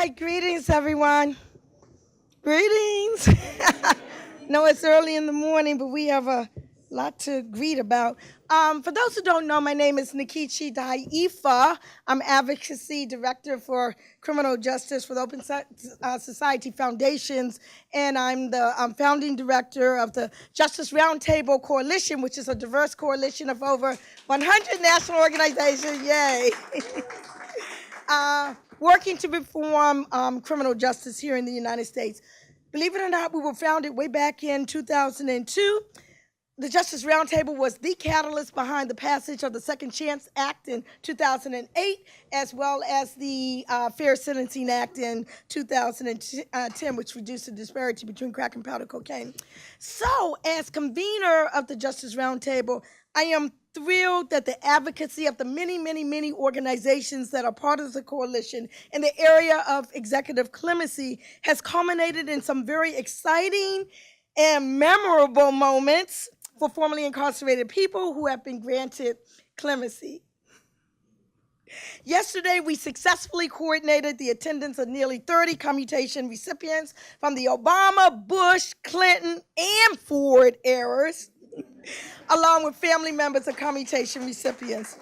right, greetings, everyone. Greetings. No, it's early in the morning, but we have a lot to greet about. For those who don't know, my name is Nikichi Daifa. I'm Advocacy Director for Criminal Justice for the Open Society Foundations, and I'm the founding director of the Justice Roundtable Coalition, which is a diverse coalition of over 100 national organizations, yay, working to reform criminal justice here in the United States. Believe it or not, we were founded way back in 2002. The Justice Roundtable was the catalyst behind the passage of the Second Chance Act in 2008, as well as the Fair Sentencing Act in 2010, which reduced the disparity between crack and powder cocaine. So, as convener of the Justice Roundtable, I am thrilled that the advocacy of the many organizations that are part of the coalition in the area of executive clemency has culminated in some very exciting and memorable moments for formerly incarcerated people who have been granted clemency. Yesterday, we successfully coordinated the attendance of nearly 30 commutation recipients from the Obama, Bush, Clinton, and Ford eras, along with family members of commutation recipients.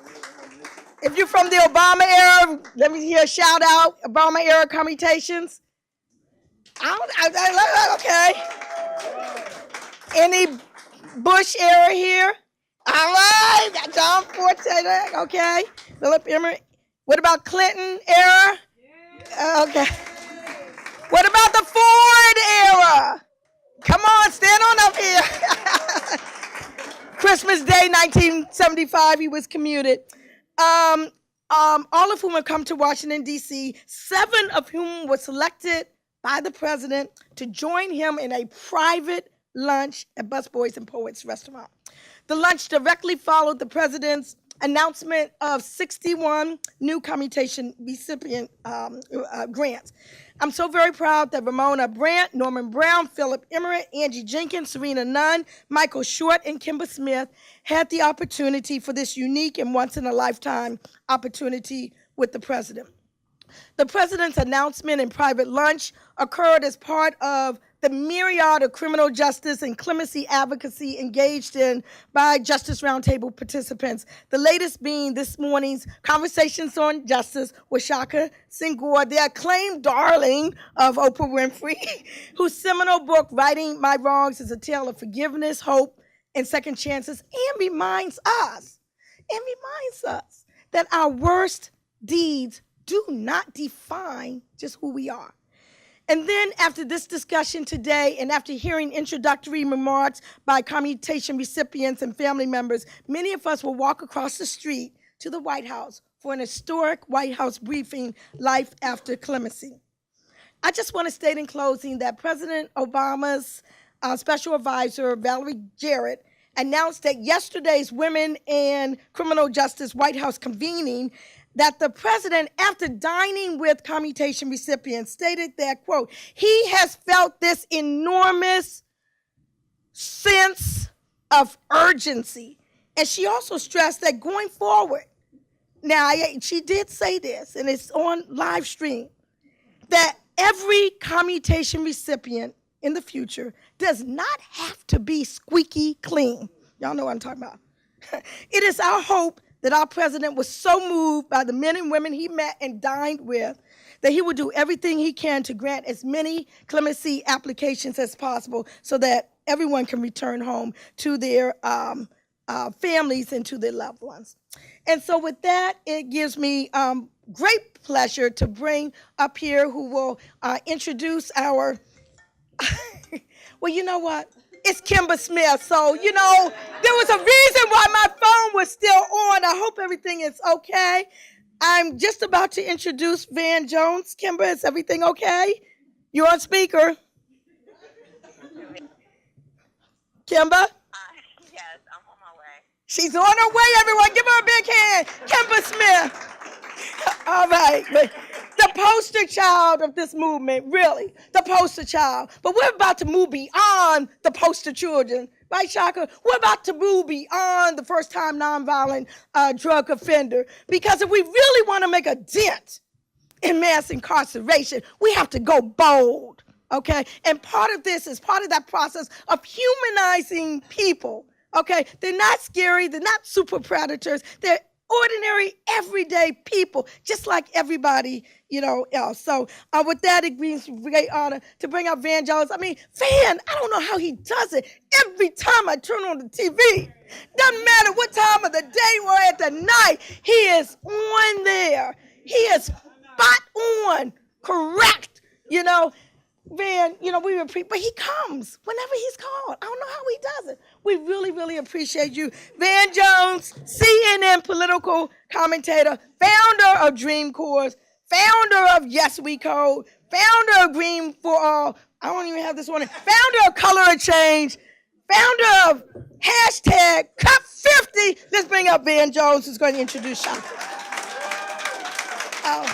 If you're from the Obama era, let me hear a shout out, Obama era commutations. Okay. Any Bush era here? All right, got John Forte, okay. Philip Emmert. What about Clinton era? Okay. What about the Ford era? Come on, stand on up here. Christmas Day, 1975, he was commuted. All of whom have come to Washington, D.C., 7 of whom were selected by the president to join him in a private lunch at Busboys and Poets restaurant. The lunch directly followed the president's announcement of 61 new commutation recipient grants. I'm so very proud that Ramona Brant, Norman Brown, Philip Emmert, Angie Jenkins, Serena Nunn, Michael Short, and Kima Smith had the opportunity for this unique and once-in-a-lifetime opportunity with the president. The president's announcement and private lunch occurred as part of the myriad of criminal justice and clemency advocacy engaged in by Justice Roundtable participants, the latest being this morning's Conversations on Justice with Shaka Senghor, the acclaimed darling of Oprah Winfrey, whose seminal book, Righting My Wrongs, is a tale of forgiveness, hope, and second chances, and reminds us that our worst deeds do not define just who we are. And then after this discussion today, and after hearing introductory remarks by commutation recipients and family members, many of us will walk across the street to the White House for an historic White House briefing, Life After Clemency. I just want to state in closing that President Obama's special advisor, Valerie Jarrett, announced at yesterday's Women in Criminal Justice White House convening that the president, after dining with commutation recipients, stated that, quote, he has felt this enormous sense of urgency. And she also stressed that going forward, now she did say this, and it's on live stream, that every commutation recipient in the future does not have to be squeaky clean. Y'all know what I'm talking about. It is our hope that our president was so moved by the men and women he met and dined with that he would do everything he can to grant as many clemency applications as possible so that everyone can return home to their families and to their loved ones. And so with that, it gives me great pleasure to bring up here who will introduce our, well, you know what? It's Kima Smith, so, you know, there was a reason why my phone was still on. I hope everything is okay. I'm just about to introduce Van Jones. Kima, is everything okay? You're on speaker. Kima? Yes, I'm on my way. She's on her way, everyone. Give her a big hand. Kima Smith. All right. The poster child of this movement, really, the poster child. But we're about to move beyond the poster children, right, Shaka? We're about to move beyond the first-time nonviolent drug offender. Because if we really want to make a dent in mass incarceration. We have to go bold, okay? And part of this is part of that process of humanizing people, okay? They're not scary. They're not super predators. They're ordinary, everyday people, just like everybody, else. So with that, it brings great honor to bring up Van Jones. I mean, Van, I don't know how he does it. Every time I turn on the TV, doesn't matter what time of the day or at the night, he is on there. He is spot on, correct, Van, we appreciate, but he comes whenever he's called. I don't know how he does it. We really, really appreciate you. Van Jones, CNN political commentator, founder of Dream Corps, founder of Yes We Code, founder of Green for All. I don't even have this one. Founder of Color of Change, founder of hashtag Cut 50. Let's bring up Van Jones, who's going to introduce Shaka. Oh,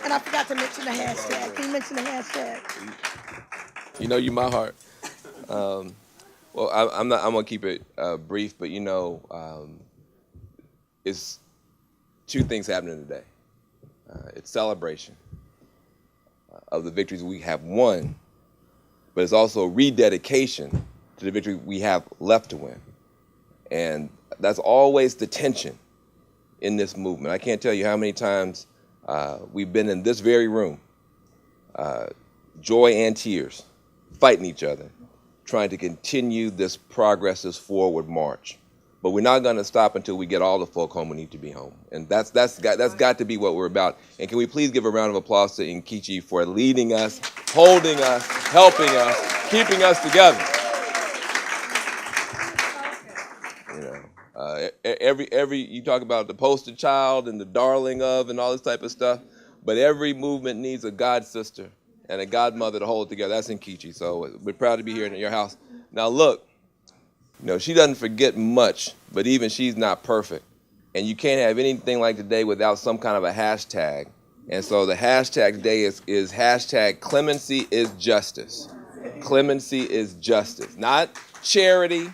and I forgot to mention the hashtag. Can you mention the hashtag? You know, you my heart. Well, I'm gonna keep it brief, but it's two things happening today. It's celebration of the victories we have won, but it's also rededication to the victory we have left to win. And that's always the tension in this movement. I can't tell you how many times we've been in this very room, joy and tears, fighting each other, trying to continue this progress, this forward march. But we're not going to stop until we get all the folk home who need to be home. And that's got to be what we're about. And can we please give a round of applause to Nkechi for leading us, holding us, helping us, keeping us together. Every you talk about the poster child and the darling of and all this type of stuff, but every movement needs a god sister and a godmother to hold it together. That's Nkechi. So we're proud to be here in your house. Now look, she doesn't forget much, but even she's not perfect. And you can't have anything like today without some kind of a hashtag. And so the hashtag today is hashtag clemency is justice. Clemency is justice, not charity,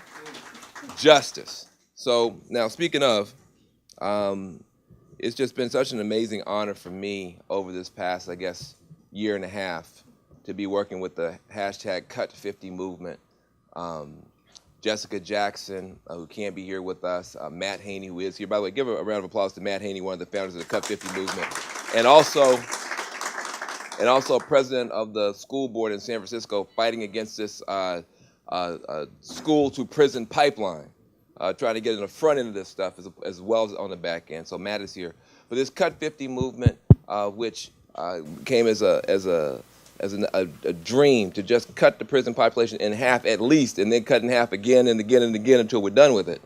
justice. So now speaking of, it's just been such an amazing honor for me over this past, I guess, year and a half to be working with the hashtag Cut 50 movement. Jessica Jackson, who can't be here with us, Matt Haney, who is here. By the way, give a round of applause to Matt Haney, one of the founders of the Cut 50 movement, and also president of the school board in San Francisco, fighting against this school to prison pipeline, trying to get in the front end of this stuff as well as on the back end. So Matt is here. But this Cut 50 movement, which came as a dream to just cut the prison population in half at least, and then cut in half again and again and again until we're done with it.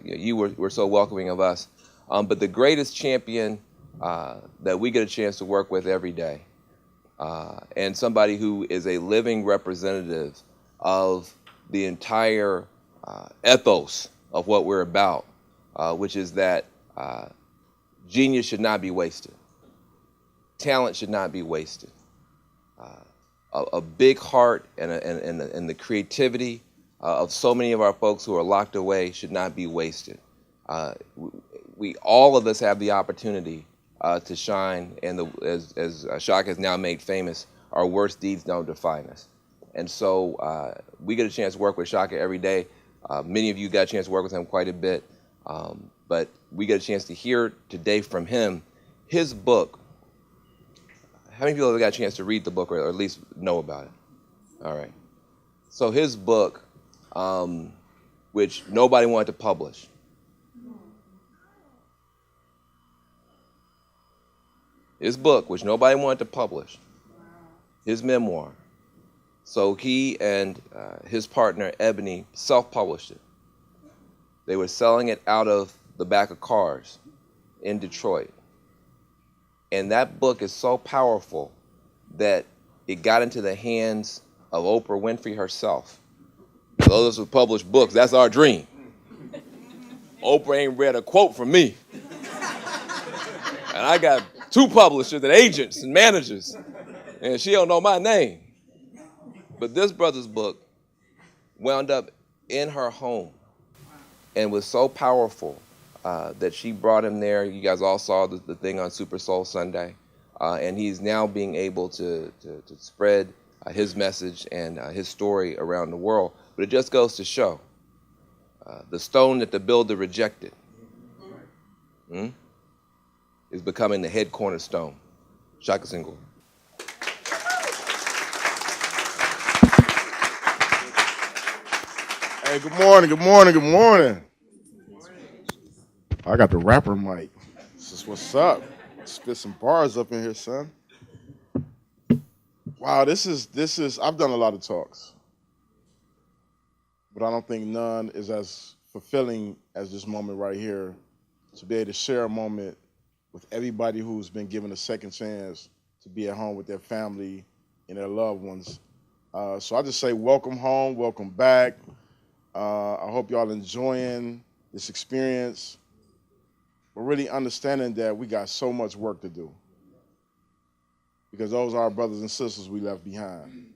You were so welcoming of us. But the greatest champion that we get a chance to work with every day, and somebody who is a living representative of the entire ethos of what we're about, which is that genius should not be wasted. Talent should not be wasted. A big heart and the creativity of so many of our folks who are locked away should not be wasted. We all of us have the opportunity to shine, and as Shaka has now made famous, our worst deeds don't define us. And so we get a chance to work with Shaka every day. Many of you got a chance to work with him quite a bit, but we get a chance to hear today from him his book. How many people have got a chance to read the book or at least know about it? All right. So his book, which nobody wanted to publish. His book, which nobody wanted to publish. His memoir. So he and his partner, Ebony, self-published it. They were selling it out of the back of cars in Detroit. And that book is so powerful that it got into the hands of Oprah Winfrey herself. For those of us who publish books, that's our dream. Oprah ain't read a quote from me. And I got 2 publishers and agents and managers, and she don't know my name. But this brother's book wound up in her home and was so powerful that she brought him there. You guys all saw the thing on Super Soul Sunday. and he's now being able to spread his message and his story around the world. But it just goes to show the stone that the builder rejected is becoming the head cornerstone. Shaka Senghor. Hey, good morning, good morning, good morning. I got the rapper mic. This is what's up. Spit some bars up in here, son. Wow, this is I've done a lot of talks, but I don't think none is as fulfilling as this moment right here, to be able to share a moment with everybody who's been given a second chance to be at home with their family and their loved ones. So I just say welcome home, welcome back. I hope y'all enjoying this experience. We're really understanding that we got so much work to do, because those are our brothers and sisters we left behind.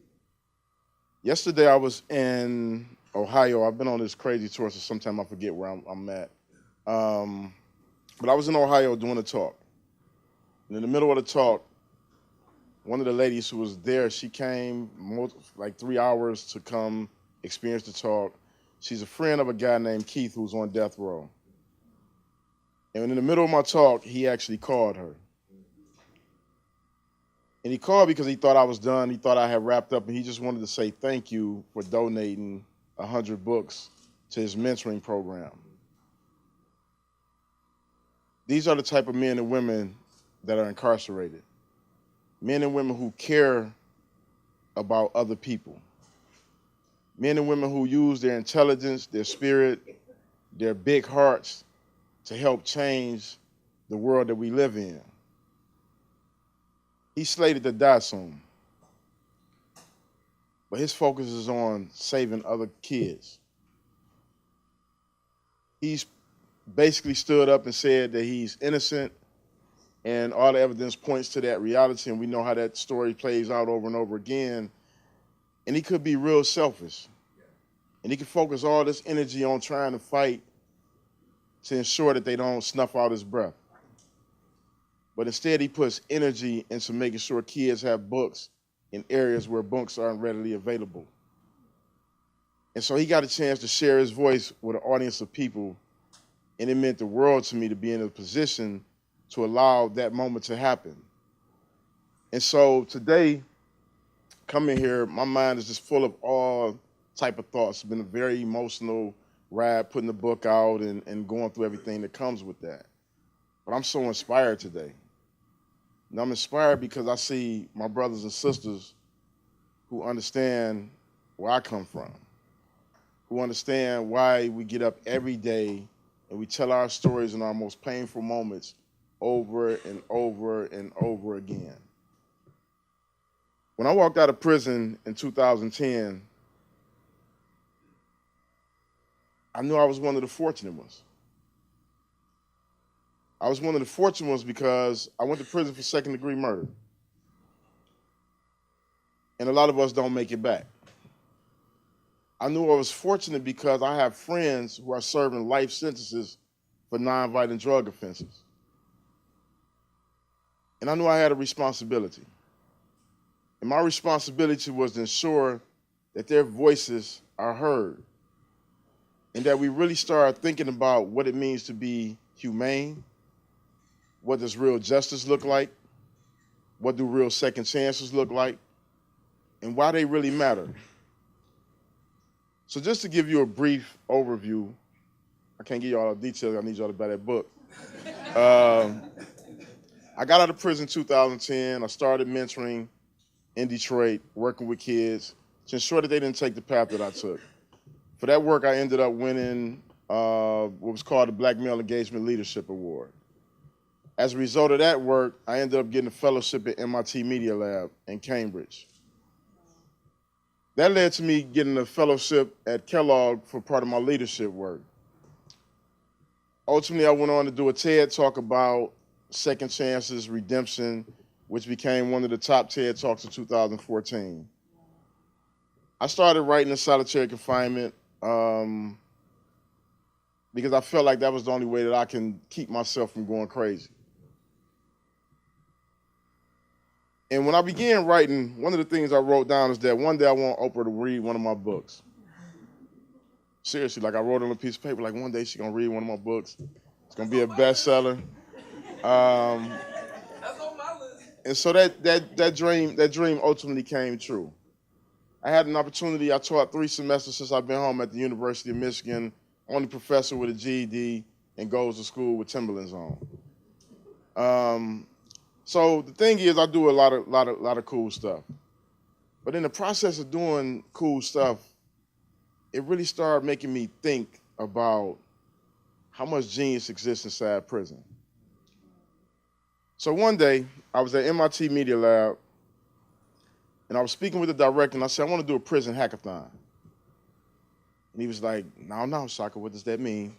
Yesterday I was in Ohio. I've been on this crazy tour, so sometimes I forget where I'm at. But I was in Ohio doing a talk. And in the middle of the talk, one of the ladies who was there, she came like 3 hours to come experience the talk. She's a friend of a guy named Keith who's on death row. And in the middle of my talk, he actually called her. And he called because he thought I was done. He thought I had wrapped up, and he just wanted to say thank you for donating 100 books to his mentoring program. These are the type of men and women that are incarcerated. Men and women who care about other people. Men and women who use their intelligence, their spirit, their big hearts to help change the world that we live in. He's slated to die soon, but his focus is on saving other kids. He's basically stood up and said that he's innocent, and all the evidence points to that reality, and we know how that story plays out over and over again. And he could be real selfish, and he could focus all this energy on trying to fight to ensure that they don't snuff out his breath. But instead, he puts energy into making sure kids have books in areas where books aren't readily available. And so he got a chance to share his voice with an audience of people, and it meant the world to me to be in a position to allow that moment to happen. And so today, coming here, my mind is just full of all type of thoughts. It's been a very emotional ride, putting the book out and going through everything that comes with that. But I'm so inspired today. And I'm inspired because I see my brothers and sisters who understand where I come from, who understand why we get up every day and we tell our stories in our most painful moments over and over and over again. When I walked out of prison in 2010, I knew I was one of the fortunate ones. I was one of the fortunate ones because I went to prison for second-degree murder. And a lot of us don't make it back. I knew I was fortunate because I have friends who are serving life sentences for nonviolent drug offenses. And I knew I had a responsibility. And my responsibility was to ensure that their voices are heard, and that we really start thinking about what it means to be humane. What does real justice look like? What do real second chances look like? And why they really matter. So just to give you a brief overview, I can't give you all the details, I need y'all to buy that book. I got out of prison in 2010. I started mentoring in Detroit, working with kids to ensure that they didn't take the path that I took. For that work, I ended up winning what was called the Black Male Engagement Leadership Award. As a result of that work, I ended up getting a fellowship at MIT Media Lab in Cambridge. That led to me getting a fellowship at Kellogg for part of my leadership work. Ultimately, I went on to do a TED Talk about second chances, redemption, which became one of the top TED Talks of 2014. I started writing in solitary confinement because I felt like that was the only way that I can keep myself from going crazy. And when I began writing, one of the things I wrote down is that one day I want Oprah to read one of my books. Seriously, like I wrote on a piece of paper, like one day she's gonna read one of my books. It's gonna be a bestseller. And so that dream ultimately came true. I had an opportunity. I taught 3 semesters since I've been home at the University of Michigan. Only professor with a GED and goes to school with Timberlands on. So the thing is, I do a lot of cool stuff. But in the process of doing cool stuff, it really started making me think about how much genius exists inside prison. So one day, I was at MIT Media Lab, and I was speaking with the director, and I said, I want to do a prison hackathon. And he was like, no, Shaka, what does that mean?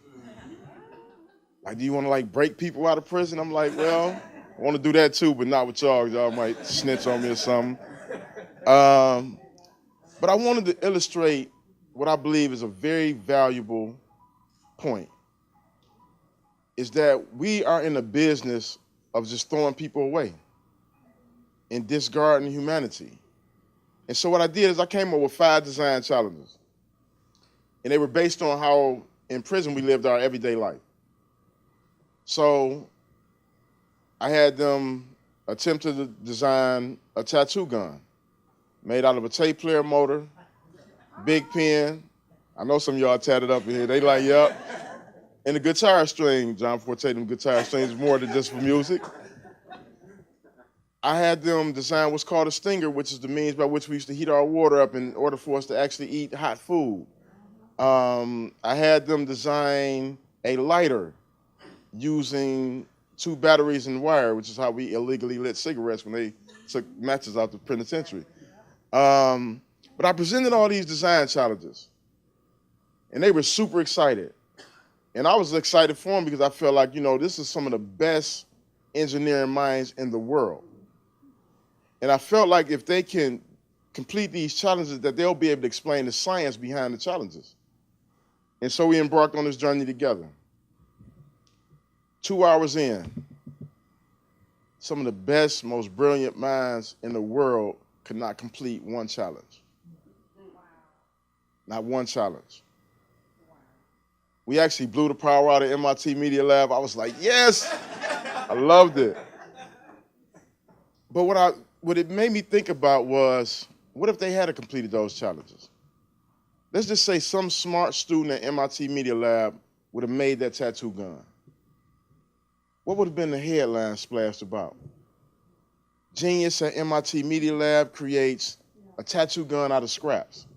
Like, do you want to, like, break people out of prison? I'm like, well, I want to do that too, but not with y'all. Y'all might snitch on me or something. But I wanted to illustrate what I believe is a very valuable point, is that we are in the business of just throwing people away and discarding humanity. And so what I did is I came up with 5 design challenges. And they were based on how in prison we lived our everyday life. So I had them attempt to design a tattoo gun made out of a tape player motor, big pen. I know some of y'all tatted up in here. They like, yup. And the guitar string, John Forte, them guitar strings, more than just for music. I had them design what's called a stinger, which is the means by which we used to heat our water up in order for us to actually eat hot food. I had them design a lighter using 2 batteries and wire, which is how we illegally lit cigarettes when they took matches out the penitentiary. But I presented all these design challenges, and they were super excited. And I was excited for them because I felt like, this is some of the best engineering minds in the world. And I felt like if they can complete these challenges, that they'll be able to explain the science behind the challenges. And so we embarked on this journey together. 2 hours in, some of the best, most brilliant minds in the world could not complete one challenge. Wow. Not one challenge. Wow. We actually blew the power out of MIT Media Lab. I was like, yes, I loved it. But what it made me think about was, what if they had completed those challenges? Let's just say some smart student at MIT Media Lab would have made that tattoo gun. What would have been the headline splashed about? Genius at MIT Media Lab creates a tattoo gun out of scraps,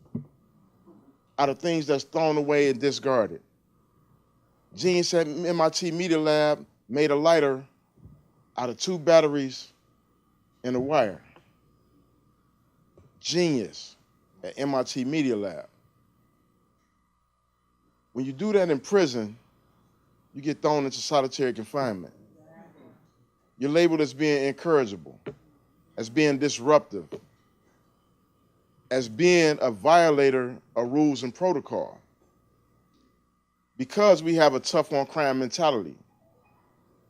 out of things that's thrown away and discarded. Genius at MIT Media Lab made a lighter out of 2 batteries and a wire. Genius at MIT Media Lab. When you do that in prison, you get thrown into solitary confinement. You're labeled as being incorrigible, as being disruptive, as being a violator of rules and protocol. Because we have a tough on crime mentality.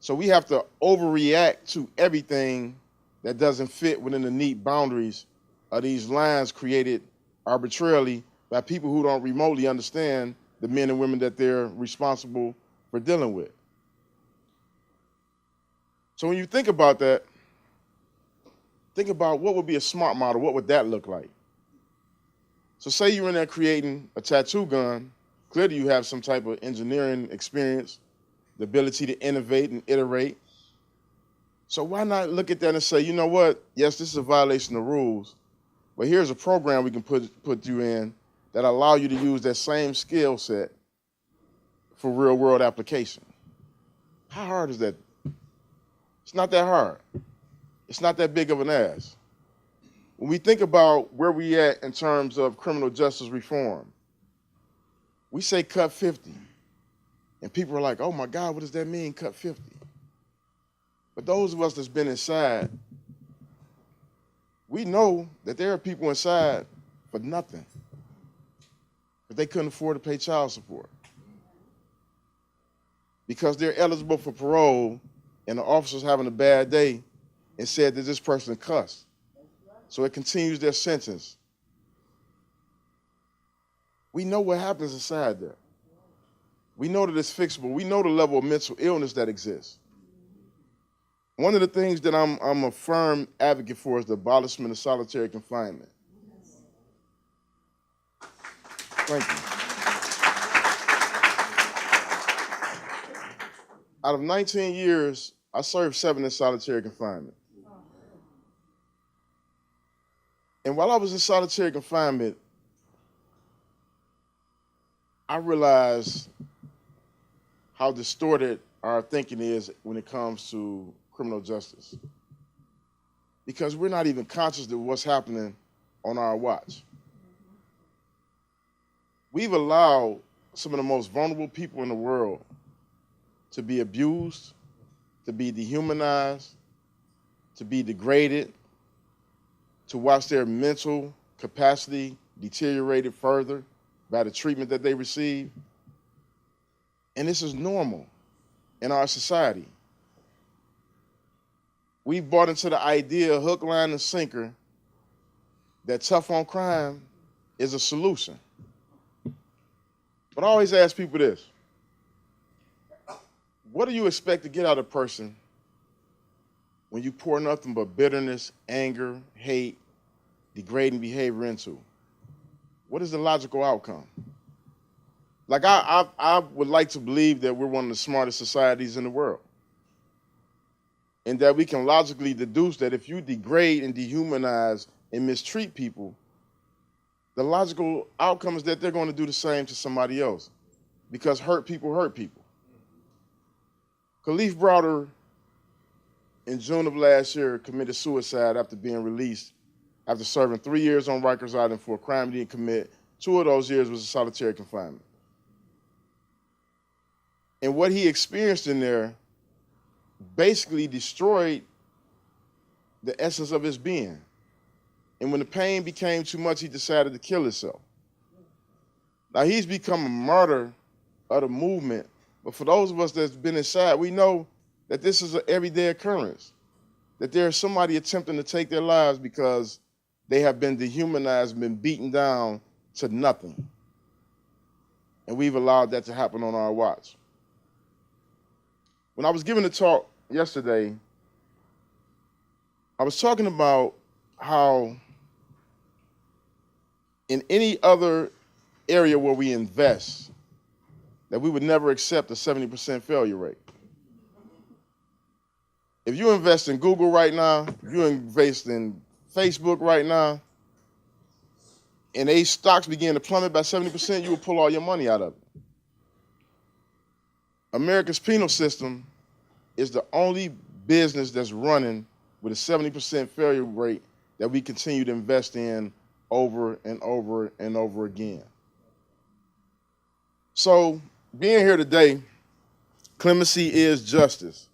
So we have to overreact to everything that doesn't fit within the neat boundaries of these lines created arbitrarily by people who don't remotely understand the men and women that they're responsible for dealing with. So when you think about that, think about what would be a smart model. What would that look like? So say you're in there creating a tattoo gun. Clearly you have some type of engineering experience, the ability to innovate and iterate. So why not look at that and say, you know what? Yes, this is a violation of rules, but here's a program we can put you in that allow you to use that same skill set for real world application. How hard is that? It's not that hard. It's not that big of an ask. When we think about where we at in terms of criminal justice reform, we say cut 50. And people are like, oh my God, what does that mean, cut 50? But those of us that's been inside, we know that there are people inside for nothing, but they couldn't afford to pay child support because they're eligible for parole and the officer's having a bad day and said that this person cussed. So it continues their sentence. We know what happens inside there. We know that it's fixable. We know the level of mental illness that exists. One of the things that I'm a firm advocate for is the abolishment of solitary confinement. Thank you. Out of 19 years, I served 7 in solitary confinement. And while I was in solitary confinement, I realized how distorted our thinking is when it comes to criminal justice. Because we're not even conscious of what's happening on our watch. We've allowed some of the most vulnerable people in the world to be abused, to be dehumanized, to be degraded, to watch their mental capacity deteriorated further by the treatment that they receive. And this is normal in our society. We've bought into the idea, hook, line, and sinker, that tough on crime is a solution. But I always ask people this: what do you expect to get out of a person when you pour nothing but bitterness, anger, hate, degrading behavior into? What is the logical outcome? Like, I would like to believe that we're one of the smartest societies in the world, and that we can logically deduce that if you degrade and dehumanize and mistreat people, the logical outcome is that they're going to do the same to somebody else, because hurt people hurt people. Khalif Browder, in June of last year, committed suicide after being released after serving 3 years on Rikers Island for a crime he didn't commit. 2 of those years was in solitary confinement. And what he experienced in there basically destroyed the essence of his being. And when the pain became too much, he decided to kill himself. Now, he's become a martyr of the movement, but for those of us that's been inside, we know that this is an everyday occurrence, that there's somebody attempting to take their lives because they have been dehumanized and been beaten down to nothing. And we've allowed that to happen on our watch. When I was giving a talk yesterday, I was talking about how in any other area where we invest, that we would never accept a 70% failure rate. If you invest in Google right now, if you invest in Facebook right now, and these stocks begin to plummet by 70%, you will pull all your money out of it. America's penal system is the only business that's running with a 70% failure rate that we continue to invest in over and over and over again. So, being here today, clemency is justice.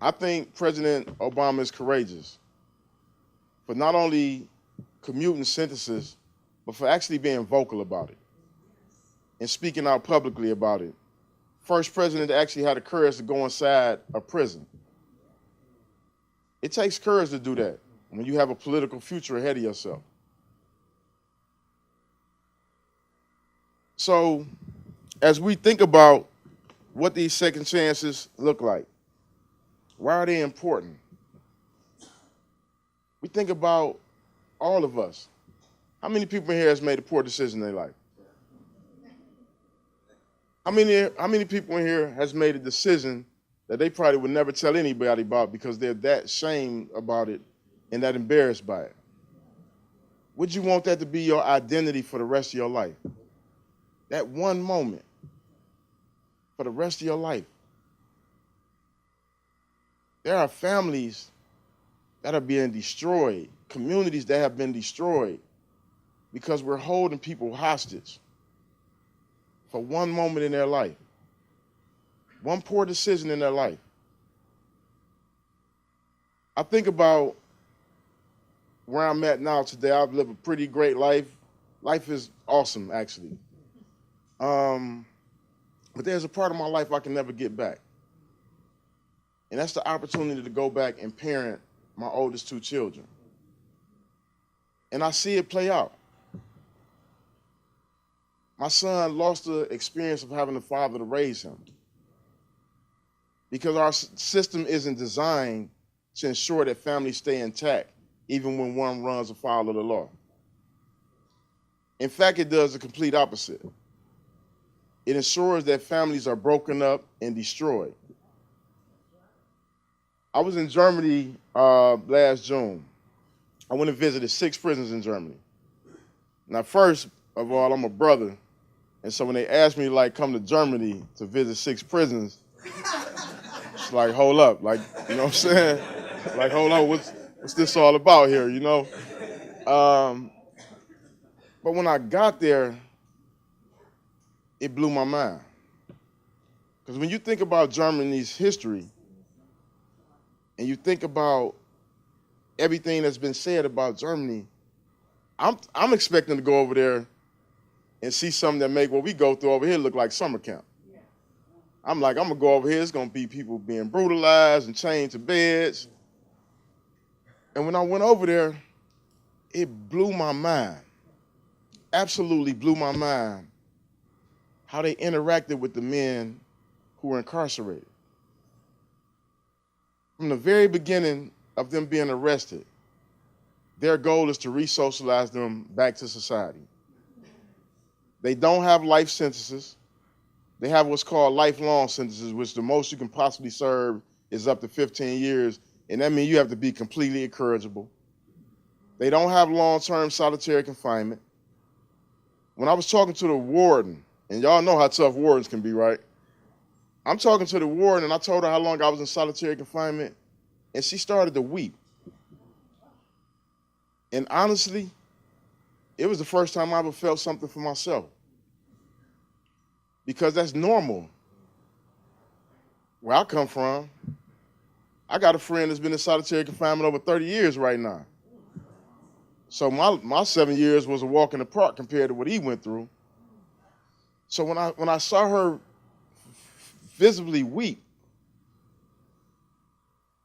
I think President Obama is courageous for not only commuting sentences, but for actually being vocal about it and speaking out publicly about it. First president that actually had the courage to go inside a prison. It takes courage to do that when you have a political future ahead of yourself. So, as we think about what these second chances look like, why are they important? We think about all of us. How many people in here has made a poor decision in their life? How many people in here has made a decision that they probably would never tell anybody about because they're that ashamed about it and that embarrassed by it? Would you want that to be your identity for the rest of your life? That one moment for the rest of your life. There are families that are being destroyed, communities that have been destroyed because we're holding people hostage for one moment in their life, one poor decision in their life. I think about where I'm at now today. I've lived a pretty great life. Life is awesome, actually. But there's a part of my life I can never get back. And that's the opportunity to go back and parent my oldest 2 children. And I see it play out. My son lost the experience of having a father to raise him because our system isn't designed to ensure that families stay intact, even when one runs afoul of the law. In fact, it does the complete opposite. It ensures that families are broken up and destroyed. I was in Germany last June. I went and visited 6 prisons in Germany. Now, first of all, I'm a brother, and so when they asked me to come to Germany to visit 6 prisons, it's like, hold up, you know what I'm saying? Like, hold on, what's this all about here, you know? But when I got there, it blew my mind. Because when you think about Germany's history, and you think about everything that's been said about Germany, I'm expecting to go over there and see something that make what we go through over here look like summer camp. I'm gonna go over here, it's gonna be people being brutalized and chained to beds. And when I went over there, it blew my mind, absolutely blew my mind, how they interacted with the men who were incarcerated. From the very beginning of them being arrested, their goal is to re-socialize them back to society. They don't have life sentences. They have what's called lifelong sentences, which the most you can possibly serve is up to 15 years, and that means you have to be completely incorrigible. They don't have long-term solitary confinement. When I was talking to the warden, and y'all know how tough wardens can be, right? I'm talking to the warden, and I told her how long I was in solitary confinement, and she started to weep. And honestly, it was the first time I ever felt something for myself. Because that's normal. Where I come from, I got a friend that's been in solitary confinement over 30 years right now. So my 7 years was a walk in the park compared to what he went through. So when I saw her visibly weep,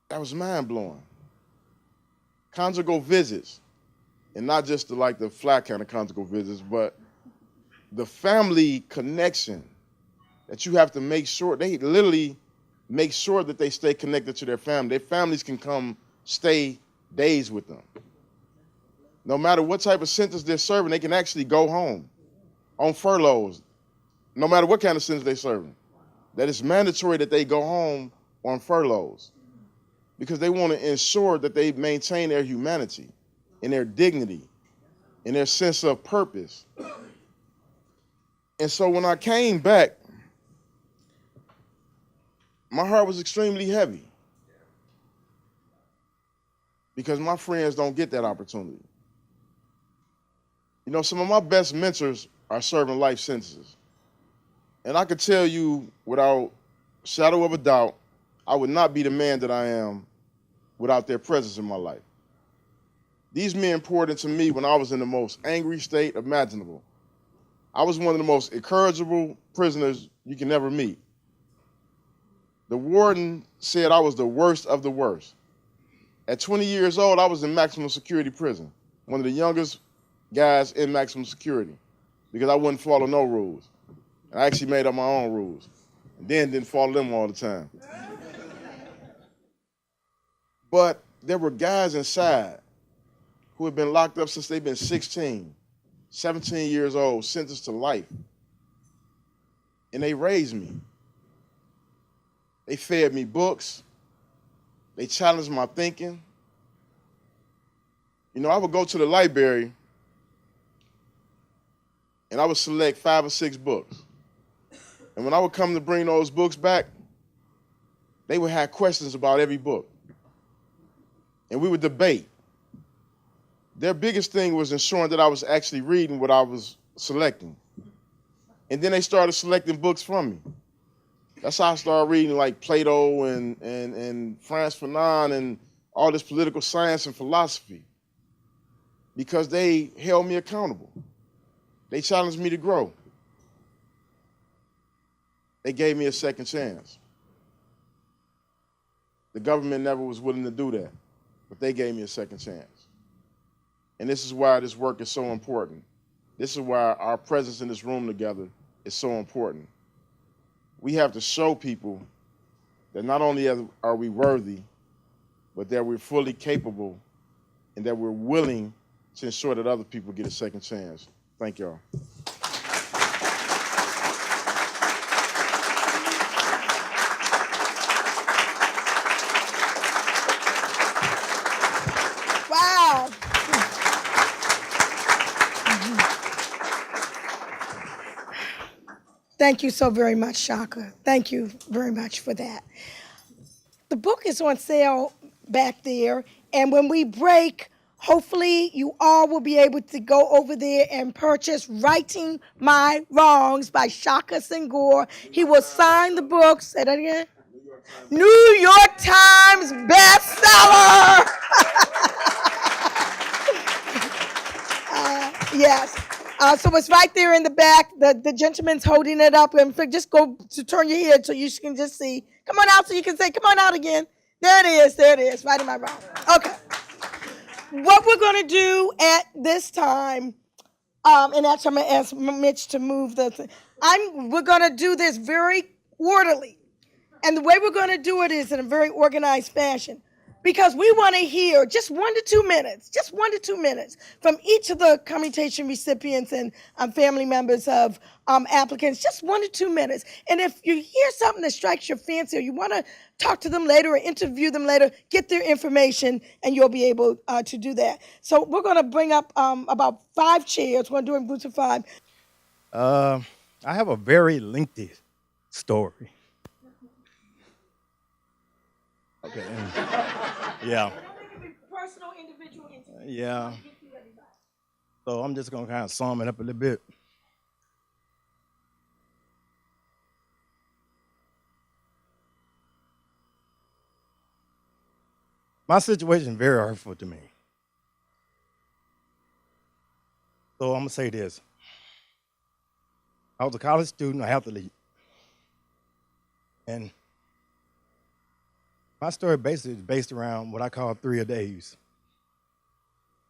that was mind-blowing. Conjugal visits, and not just the flat kind of conjugal visits, but the family connection that you have to make sure, they literally make sure that they stay connected to their family. Their families can come stay days with them. No matter what type of sentence they're serving, they can actually go home on furloughs, no matter what kind of sentence they're serving. That it's mandatory that they go home on furloughs because they want to ensure that they maintain their humanity and their dignity and their sense of purpose. And so when I came back, my heart was extremely heavy because my friends don't get that opportunity. You know, some of my best mentors are serving life sentences. And I could tell you without shadow of a doubt, I would not be the man that I am without their presence in my life. These men poured into me when I was in the most angry state imaginable. I was one of the most incorrigible prisoners you can ever meet. The warden said I was the worst of the worst. At 20 years old, I was in maximum security prison, one of the youngest guys in maximum security, because I wouldn't follow no rules. I actually made up my own rules, and then didn't follow them all the time. But there were guys inside who had been locked up since they've been 16, 17 years old, sentenced to life. And they raised me. They fed me books. They challenged my thinking. You know, I would go to the library and I would select 5 or 6 books. And when I would come to bring those books back, they would have questions about every book. And we would debate. Their biggest thing was ensuring that I was actually reading what I was selecting. And then they started selecting books from me. That's how I started reading like Plato and Frantz Fanon and all this political science and philosophy, because they held me accountable. They challenged me to grow. They gave me a second chance. The government never was willing to do that, but they gave me a second chance. And this is why this work is so important. This is why our presence in this room together is so important. We have to show people that not only are we worthy, but that we're fully capable and that we're willing to ensure that other people get a second chance. Thank y'all. Wow. Thank you so very much, Shaka. Thank you very much for that. The book is on sale back there, and when we break, hopefully you all will be able to go over there and purchase Righting My Wrongs by Shaka Senghor. He will sign the book. Say that again. New York Times bestseller. Yes. So it's right there in the back. The gentleman's holding it up. And just go to turn your head so you can just see. Come on out so you can say, come on out again. There it is. There it is. Right in my wrong. Okay. What we're going to do at this time, and that's I'm going to ask Mitch to move the thing. We're going to do this very orderly. And the way we're going to do it is in a very organized fashion. Because we want to hear just 1 to 2 minutes from each of the commutation recipients and family members of applicants, just 1 to 2 minutes. And if you hear something that strikes your fancy or you want to talk to them later or interview them later, get their information and you'll be able to do that. So we're going to bring up about 5 chairs. We're going to do it in groups of 5. I have a very lengthy story. Okay. Yeah. Personal, individual, Yeah. So I'm just going to kind of sum it up a little bit. My situation is very hurtful to me. So I'm going to say this. I was a college student, an athlete. And my story basically is based around what I call 3-a-days.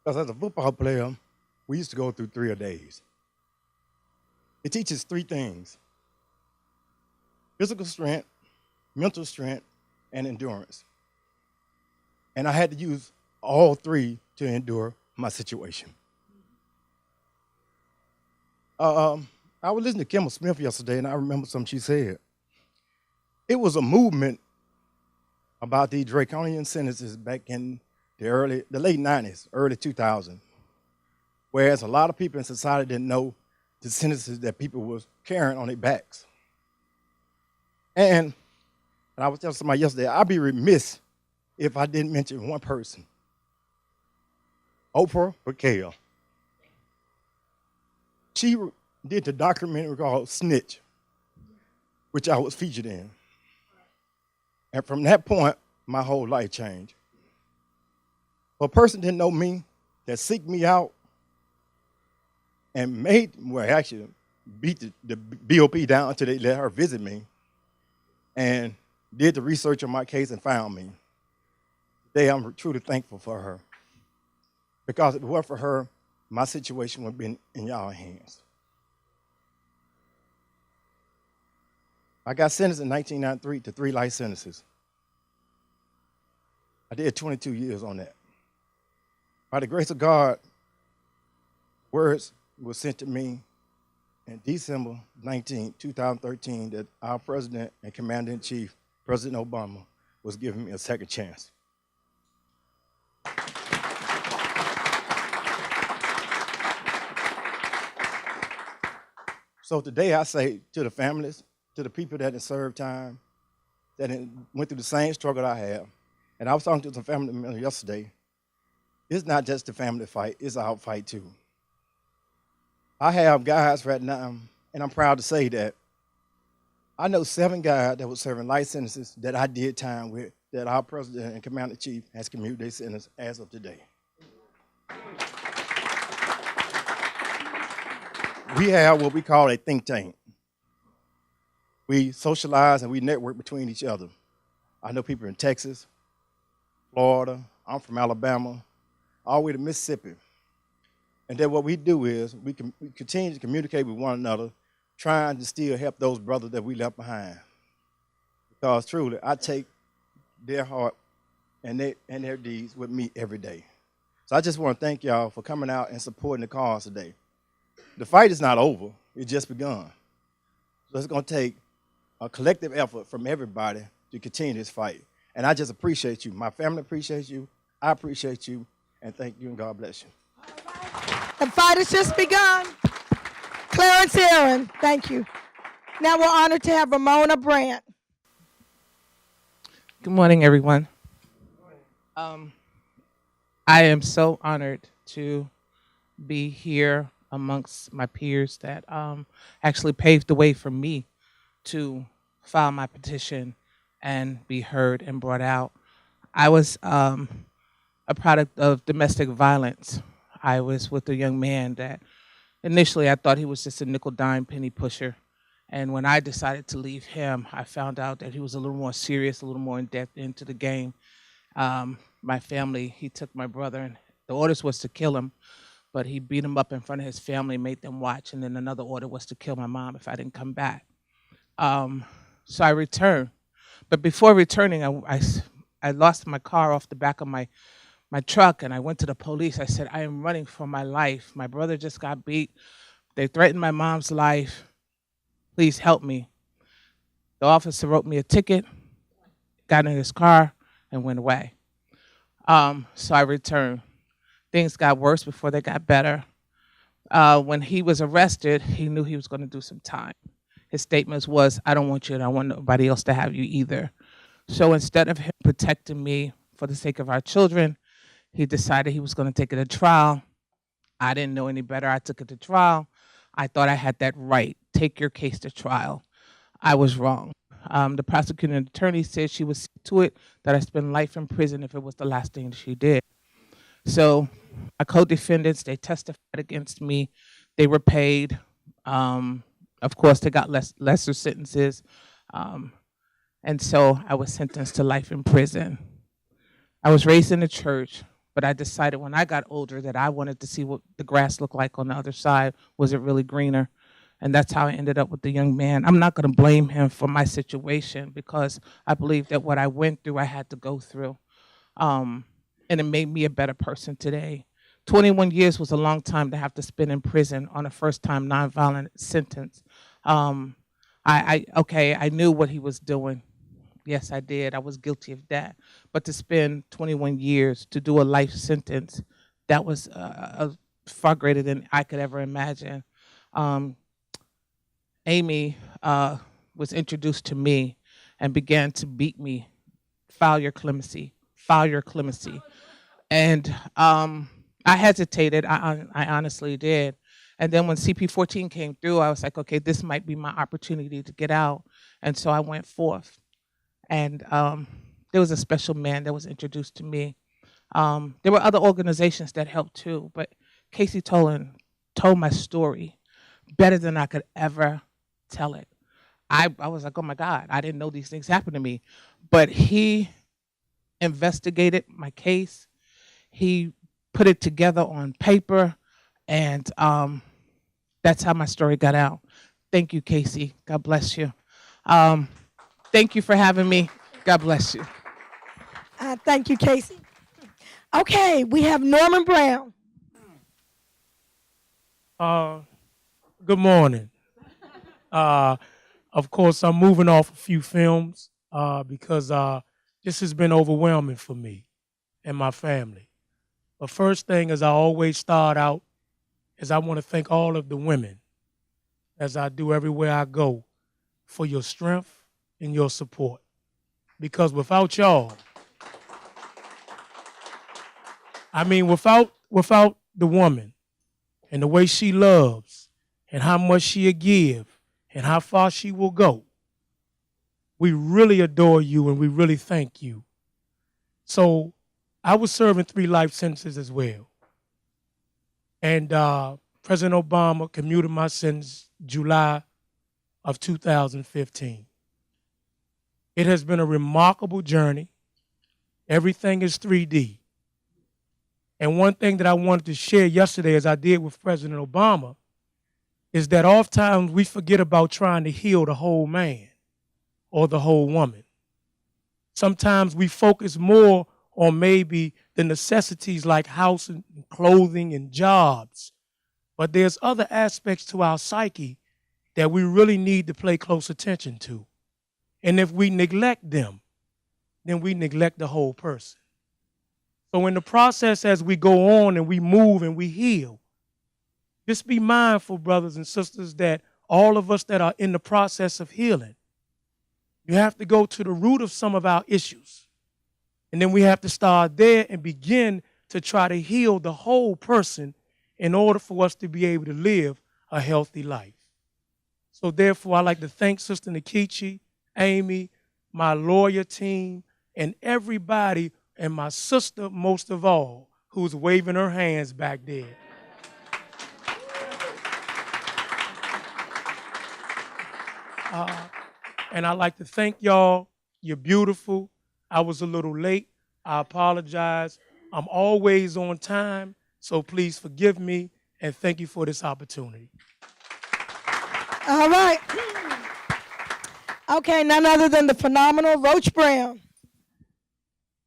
Because as a football player, we used to go through 3-a-days. It teaches 3 things: physical strength, mental strength, and endurance. And I had to use all 3 to endure my situation. I was listening to Kima Smith yesterday, and I remember something she said. It was a movement about the draconian sentences back in the late 90s, early 2000s, whereas a lot of people in society didn't know the sentences that people was carrying on their backs. And I was telling somebody yesterday, I'd be remiss if I didn't mention one person, Oprah Raquel. She did the documentary called Snitch, which I was featured in. And from that point, my whole life changed. For a person didn't know me, that seeked me out and actually beat the BOP down until they let her visit me and did the research on my case and found me. Today, I'm truly thankful for her. Because if it weren't for her, my situation would have been in y'all hands. I got sentenced in 1993 to 3 life sentences. I did 22 years on that. By the grace of God, words were sent to me in December 19, 2013, that our president and commander-in-chief, President Obama, was giving me a second chance. So today I say to the families, to the people that have served time, that went through the same struggle I have, and I was talking to some family members yesterday, it's not just a family fight, it's our fight too. I have guys right now, and I'm proud to say that I know 7 guys that were serving life sentences that I did time with, that our president and commander-in-chief has commuted their sentence as of today. We have what we call a think tank. We socialize and we network between each other. I know people in Texas, Florida, I'm from Alabama, all the way to Mississippi. And then what we do is we continue to communicate with one another, trying to still help those brothers that we left behind. Because truly, I take their heart and their deeds with me every day. So I just want to thank y'all for coming out and supporting the cause today. The fight is not over. It's just begun. So it's going to take a collective effort from everybody to continue this fight. And I just appreciate you. My family appreciates you. I appreciate you. And thank you, and God bless you. The fight has just begun. Clarence Aaron, thank you. Now we're honored to have Ramona Brant. Good morning, everyone. I am so honored to be here amongst my peers that actually paved the way for me to file my petition and be heard and brought out. I was a product of domestic violence. I was with a young man that initially I thought he was just a nickel dime penny pusher. And when I decided to leave him, I found out that he was a little more serious, a little more in depth into the game. My family, he took my brother, and the orders was to kill him, but he beat him up in front of his family, made them watch, and then another order was to kill my mom if I didn't come back. So I returned. But before returning, I lost my car off the back of my truck, and I went to the police. I said, I am running for my life. My brother just got beat. They threatened my mom's life. Please help me. The officer wrote me a ticket, got in his car, and went away. So I returned. Things got worse before they got better. When he was arrested, he knew he was going to do some time. His statements was, I don't want you, and I want nobody else to have you either. So instead of him protecting me for the sake of our children, he decided he was going to take it to trial. I didn't know any better. I took it to trial. I thought I had that right. Take your case to trial. I was wrong. The prosecuting attorney said she would see to it that I spend life in prison if it was the last thing she did. So my co-defendants, they testified against me. They were paid. Of course, they got lesser sentences. And so I was sentenced to life in prison. I was raised in the church, but I decided when I got older that I wanted to see what the grass looked like on the other side. Was it really greener? And that's how I ended up with the young man. I'm not going to blame him for my situation because I believe that what I went through, I had to go through. And it made me a better person today. 21 years was a long time to have to spend in prison on a first-time nonviolent sentence. I knew what he was doing. Yes, I did. I was guilty of that. But to spend 21 years to do a life sentence, that was far greater than I could ever imagine. Amy was introduced to me and began to beat me. File your clemency. File your clemency. And I hesitated. I honestly did. And then when CP14 came through, I was like, okay, this might be my opportunity to get out. And so I went forth. And there was a special man that was introduced to me. There were other organizations that helped too, but Casey Tolan told my story better than I could ever tell it. I was like, oh my God, I didn't know these things happened to me. But he investigated my case. He put it together on paper, and that's how my story got out. Thank you, Casey. God bless you. Thank you for having me. God bless you. Thank you, Casey. Okay, we have Norman Brown. Good morning. Of course, I'm moving off a few films because this has been overwhelming for me and my family. But first thing, as I always start out, is I want to thank all of the women, as I do everywhere I go, for your strength and your support. Because without y'all, without the woman and the way she loves and how much she'll give and how far she will go, we really adore you and we really thank you. So I was serving 3 life sentences as well. And President Obama commuted my sentence July of 2015. It has been a remarkable journey. Everything is 3D. And one thing that I wanted to share yesterday, as I did with President Obama, is that oftentimes we forget about trying to heal the whole man or the whole woman. Sometimes we focus more on maybe the necessities like house and clothing and jobs. But there's other aspects to our psyche that we really need to pay close attention to. And if we neglect them, then we neglect the whole person. So in the process, as we go on and we move and we heal, just be mindful, brothers and sisters, that all of us that are in the process of healing, you have to go to the root of some of our issues. And then we have to start there and begin to try to heal the whole person in order for us to be able to live a healthy life. So therefore, I'd like to thank Sister Nikichi, Amy, my lawyer team, and everybody, and my sister most of all, who's waving her hands back there. And I'd like to thank y'all. You're beautiful. I was a little late. I apologize. I'm always on time, so please forgive me, and thank you for this opportunity. All right. Okay, none other than the phenomenal Roach Brown.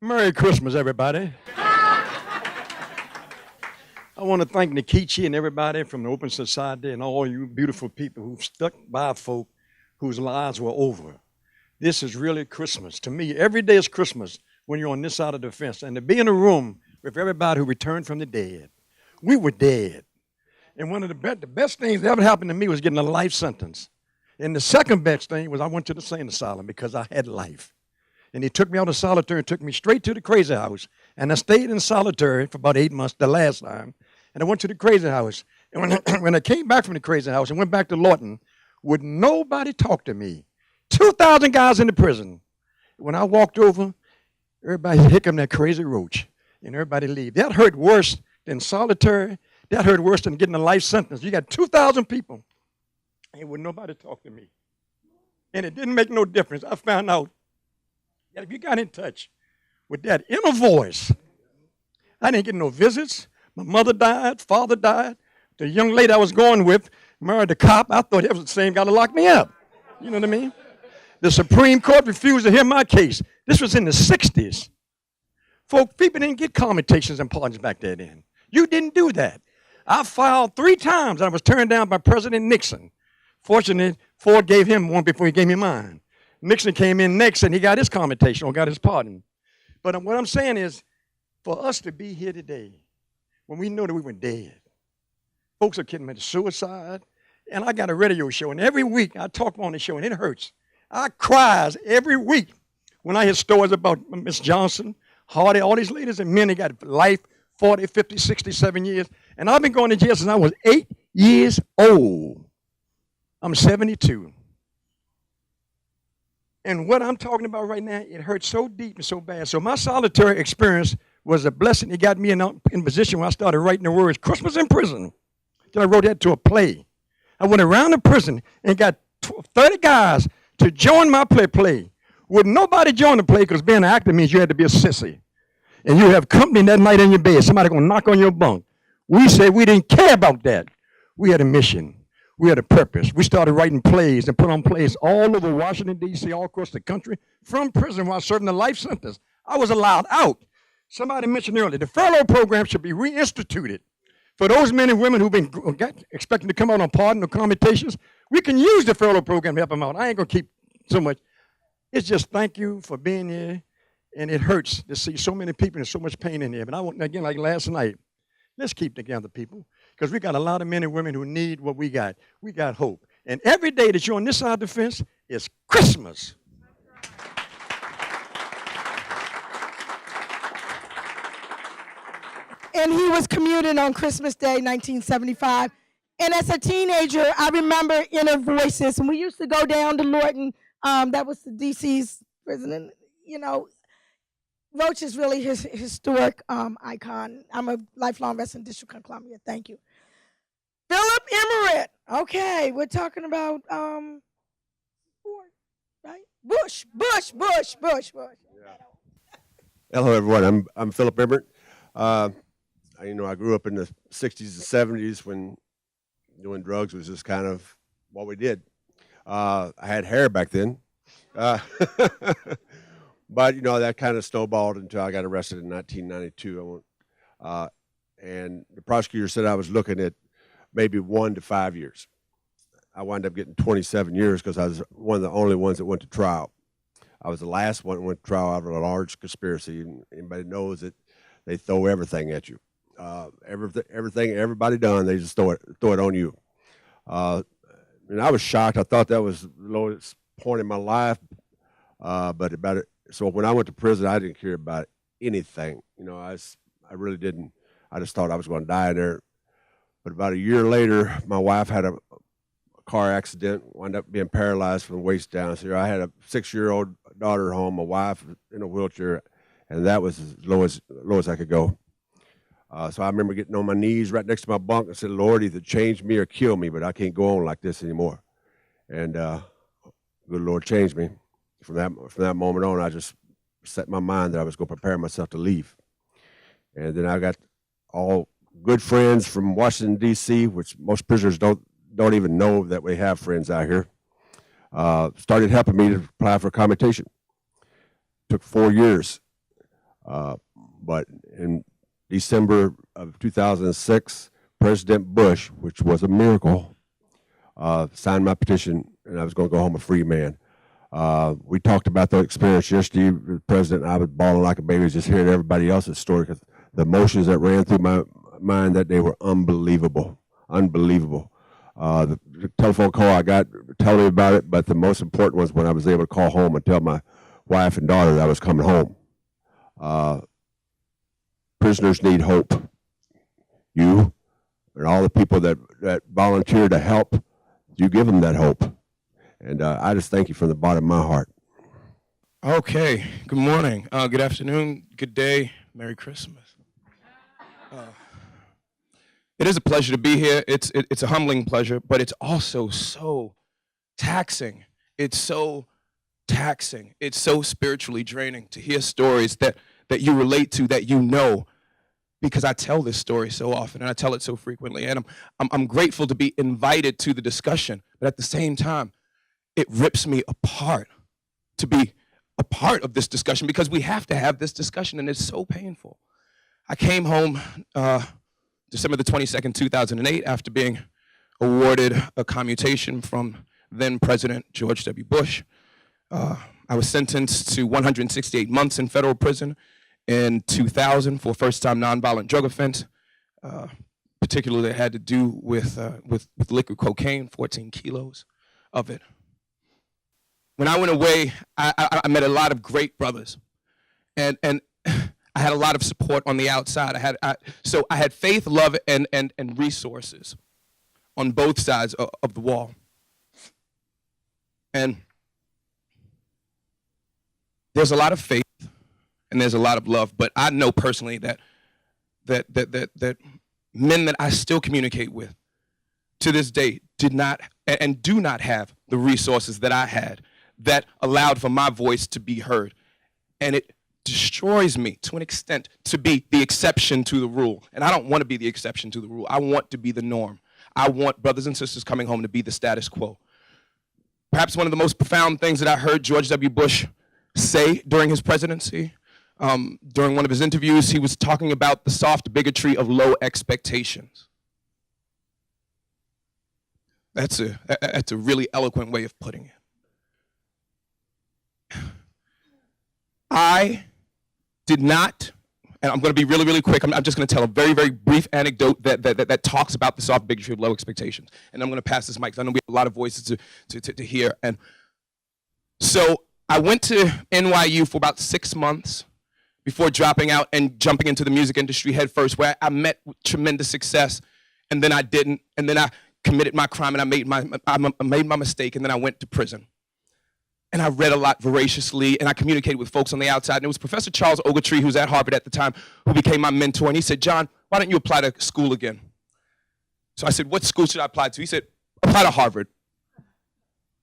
Merry Christmas, everybody. I want to thank Nikichi and everybody from the Open Society and all you beautiful people who stuck by folk whose lives were over. This is really Christmas. To me, every day is Christmas when you're on this side of the fence. And to be in a room with everybody who returned from the dead. We were dead. And one of the best things that ever happened to me was getting a life sentence. And the second best thing was I went to the sane asylum because I had life. And he took me out of solitary and took me straight to the crazy house. And I stayed in solitary for about 8 months the last time. And I went to the crazy house. And when I came back from the crazy house and went back to Lawton, would nobody talk to me? 2,000 guys in the prison. When I walked over, everybody hiccup that crazy roach. And everybody leave. That hurt worse than solitary. That hurt worse than getting a life sentence. You got 2,000 people. And would nobody talk to me. And it didn't make no difference. I found out that if you got in touch with that inner voice, I didn't get no visits. My mother died, father died. The young lady I was going with married a cop. I thought that was the same guy to lock me up. You know what I mean? The Supreme Court refused to hear my case. This was in the 60s. Folks, people didn't get commutations and pardons back there then. You didn't do that. I filed 3 times. I was turned down by President Nixon. Fortunately, Ford gave him one before he gave me mine. Nixon came in next and he got his commutation or got his pardon. But what I'm saying is, for us to be here today, when we know that we were dead, folks are committing suicide, and I got a radio show, and every week I talk on the show, and it hurts. I cries every week when I hear stories about Miss Johnson, Hardy, all these ladies and men that got life, 40, 50, 67 years, and I've been going to jail since I was 8 years old. I'm 72. And what I'm talking about right now, it hurts so deep and so bad. So my solitary experience was a blessing. It got me in a position where I started writing the words, Christmas in Prison. Then I wrote that to a play. I went around the prison and got 30 guys to join my play. Would nobody join the play because being an actor means you had to be a sissy. And you have company that night in your bed. Somebody going to knock on your bunk. We said we didn't care about that. We had a mission. We had a purpose. We started writing plays and put on plays all over Washington, D.C., all across the country, from prison while serving a life sentence. I was allowed out. Somebody mentioned earlier, the furlough program should be reinstituted. For those men and women who've been expecting to come out on pardon or commutations, we can use the furlough program to help them out. I ain't going to keep so much. It's just thank you for being here, and it hurts to see so many people and so much pain in here. But I want, again, like last night, let's keep together, people, because we got a lot of men and women who need what we got. We got hope. And every day that you're on this side of the fence is Christmas. And he was commuted on Christmas Day, 1975. And as a teenager, I remember Inner Voices. And we used to go down to Lorton. That was the DC's prison. And, you know, Roach is really his historic icon. I'm a lifelong resident District of Columbia. Thank you. Philip Emmert. Okay, we're talking about Ford, right? Bush. Hello, everyone. I'm Philip Emmert. I grew up in the 60s and 70s when doing drugs was just kind of what we did. I had hair back then. But, that kind of snowballed until I got arrested in 1992. And the prosecutor said I was looking at maybe 1 to 5 years. I wound up getting 27 years because I was one of the only ones that went to trial. I was the last one that went to trial out of a large conspiracy. And anybody knows that they throw everything at you. Everything everybody done, they just throw it on you. And I was shocked. I thought that was the lowest point in my life. So when I went to prison, I didn't care about anything. I really didn't. I just thought I was going to die there. But about a year later, my wife had a car accident, wound up being paralyzed from the waist down. So I had a 6-year-old daughter at home, my wife in a wheelchair, and that was as low as I could go. So I remember getting on my knees right next to my bunk and said, Lord, either change me or kill me, but I can't go on like this anymore. And good Lord changed me. From that moment on, I just set my mind that I was going to prepare myself to leave. And then I got all good friends from Washington, D.C., which most prisoners don't even know that we have friends out here, started helping me to apply for commutation. Took 4 years. But in December of 2006, President Bush, which was a miracle, signed my petition, and I was going to go home a free man. We talked about the experience yesterday. The president and I was bawling like a baby just hearing everybody else's story because the emotions that ran through my mind that day were unbelievable. The telephone call I got telling me about it, but the most important was when I was able to call home and tell my wife and daughter that I was coming home. Prisoners need hope. You and all the people that volunteer to help, you give them that hope. And I just thank you from the bottom of my heart. Okay, good morning, good afternoon, good day, Merry Christmas. It is a pleasure to be here. It's a humbling pleasure, but it's also so taxing. It's so taxing. It's so spiritually draining to hear stories that you relate to, that you know, because I tell this story so often and I tell it so frequently. And I'm grateful to be invited to the discussion, but at the same time, it rips me apart to be a part of this discussion because we have to have this discussion and it's so painful. I came home December the 22nd, 2008, after being awarded a commutation from then President George W. Bush. I was sentenced to 168 months in federal prison in 2000 for first-time nonviolent drug offense, particularly that had to do with liquid cocaine, 14 kilos of it. When I went away, I met a lot of great brothers, and I had a lot of support on the outside. So I had faith, love, and resources on both sides of the wall. And there's a lot of faith and there's a lot of love, but I know personally that men that I still communicate with to this day did not and do not have the resources that I had that allowed for my voice to be heard. And it destroys me to an extent to be the exception to the rule. And I don't want to be the exception to the rule. I want to be the norm. I want brothers and sisters coming home to be the status quo. Perhaps one of the most profound things that I heard George W. Bush say during his presidency, during one of his interviews, he was talking about the soft bigotry of low expectations. That's a really eloquent way of putting it. I did not, and I'm going to be really, really quick. I'm just going to tell a very, very brief anecdote that talks about the soft bigotry of low expectations. And I'm going to pass this mic because I know we have a lot of voices to hear. And so I went to NYU for about 6 months before dropping out and jumping into the music industry head first, where I met with tremendous success, and then I didn't, and then I committed my crime, and I made my mistake, and then I went to prison. And I read a lot voraciously, and I communicated with folks on the outside. And it was Professor Charles Ogletree, who was at Harvard at the time, who became my mentor. And he said, John, why don't you apply to school again? So I said, what school should I apply to? He said, apply to Harvard.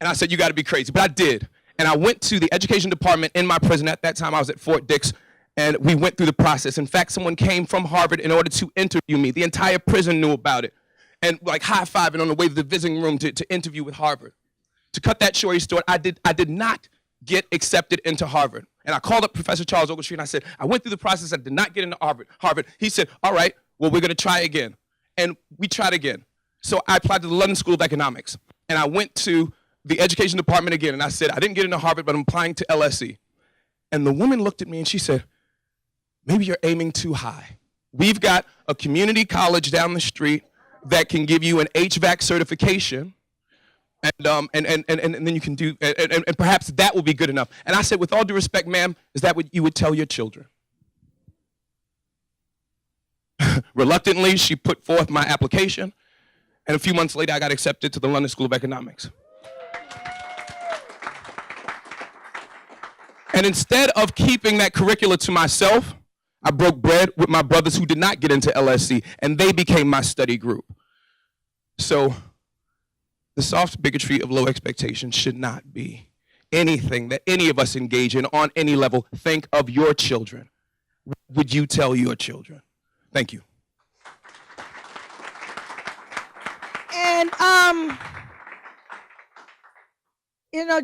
And I said, you got to be crazy. But I did. And I went to the education department in my prison. At that time, I was at Fort Dix. And we went through the process. In fact, someone came from Harvard in order to interview me. The entire prison knew about it. And like high-fiving on the way to the visiting room to interview with Harvard. To cut that story short, I did not get accepted into Harvard. And I called up Professor Charles Ogletree and I said, I went through the process, I did not get into Harvard. He said, all right, well, we're gonna try again. And we tried again. So I applied to the London School of Economics. And I went to the education department again and I said, I didn't get into Harvard, but I'm applying to LSE. And the woman looked at me and she said, maybe you're aiming too high. We've got a community college down the street that can give you an HVAC certification, and then you can do, and perhaps that will be good enough. And I said, with all due respect, ma'am, is that what you would tell your children? Reluctantly, she put forth my application, and a few months later, I got accepted to the London School of Economics. And instead of keeping that curricula to myself, I broke bread with my brothers who did not get into LSE, and they became my study group. So the soft bigotry of low expectations should not be anything that any of us engage in on any level. Think of your children. What would you tell your children? Thank you. And,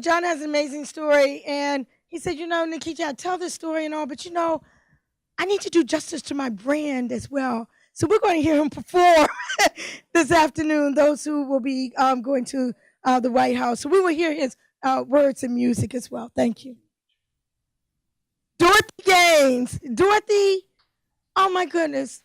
John has an amazing story. And he said, Nikita, I tell this story and all, but I need to do justice to my brand as well. So we're going to hear him perform this afternoon, those who will be going to the White House. So we will hear his words and music as well. Thank you. Dorothy Gaines. Dorothy, oh my goodness.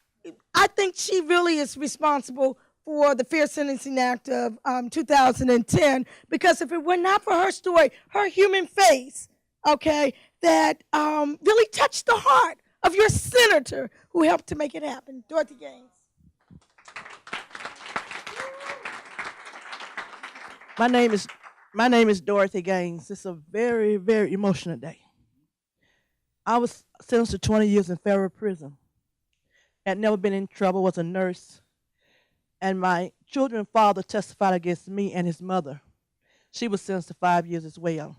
I think she really is responsible for the Fair Sentencing Act of 2010, because if it were not for her story, her human face, okay, that really touched the heart of your senator who helped to make it happen. Dorothy Gaines. My name is Dorothy Gaines. It's a very, very emotional day. I was sentenced to 20 years in federal prison. Had never been in trouble, was a nurse. And my children's father testified against me and his mother. She was sentenced to 5 years as well.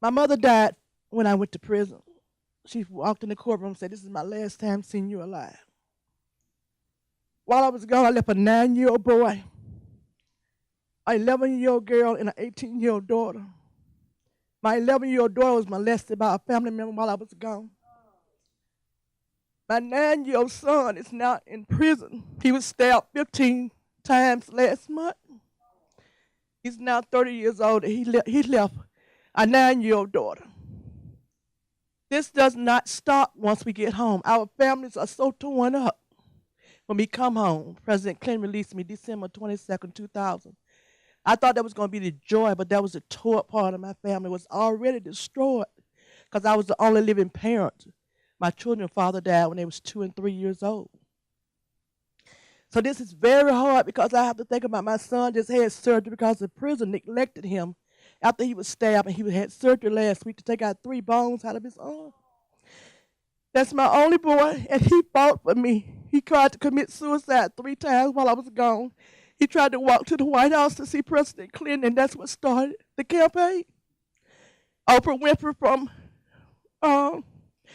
My mother died when I went to prison. She walked in the courtroom and said, "This is my last time seeing you alive." While I was gone, I left a 9-year-old boy, an 11-year-old girl, and an 18-year-old daughter. My 11-year-old daughter was molested by a family member while I was gone. My 9-year-old son is now in prison. He was stabbed 15 times last month. He's now 30 years old, and he left a 9-year-old daughter. This does not stop once we get home. Our families are so torn up when we come home. President Clinton released me December 22nd, 2000. I thought that was going to be the joy, but that was the tore part of my family. It was already destroyed because I was the only living parent. My children's father died when they was 2 and 3 years old. So this is very hard because I have to think about my son just had surgery because the prison neglected him after he was stabbed, and he had surgery last week to take out 3 bones out of his arm. That's my only boy, and he fought for me. He tried to commit suicide 3 times while I was gone. He tried to walk to the White House to see President Clinton, and that's what started the campaign. Oprah Winfrey from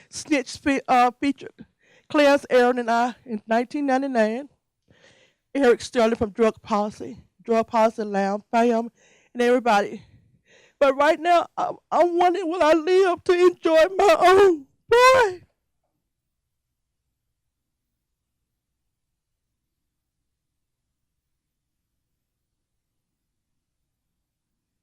Snitch featured Clarence Aaron and I in 1999. Eric Sterling from Drug Policy Lounge, FAM, and everybody. But right now, I'm wondering, will I live to enjoy my own boy?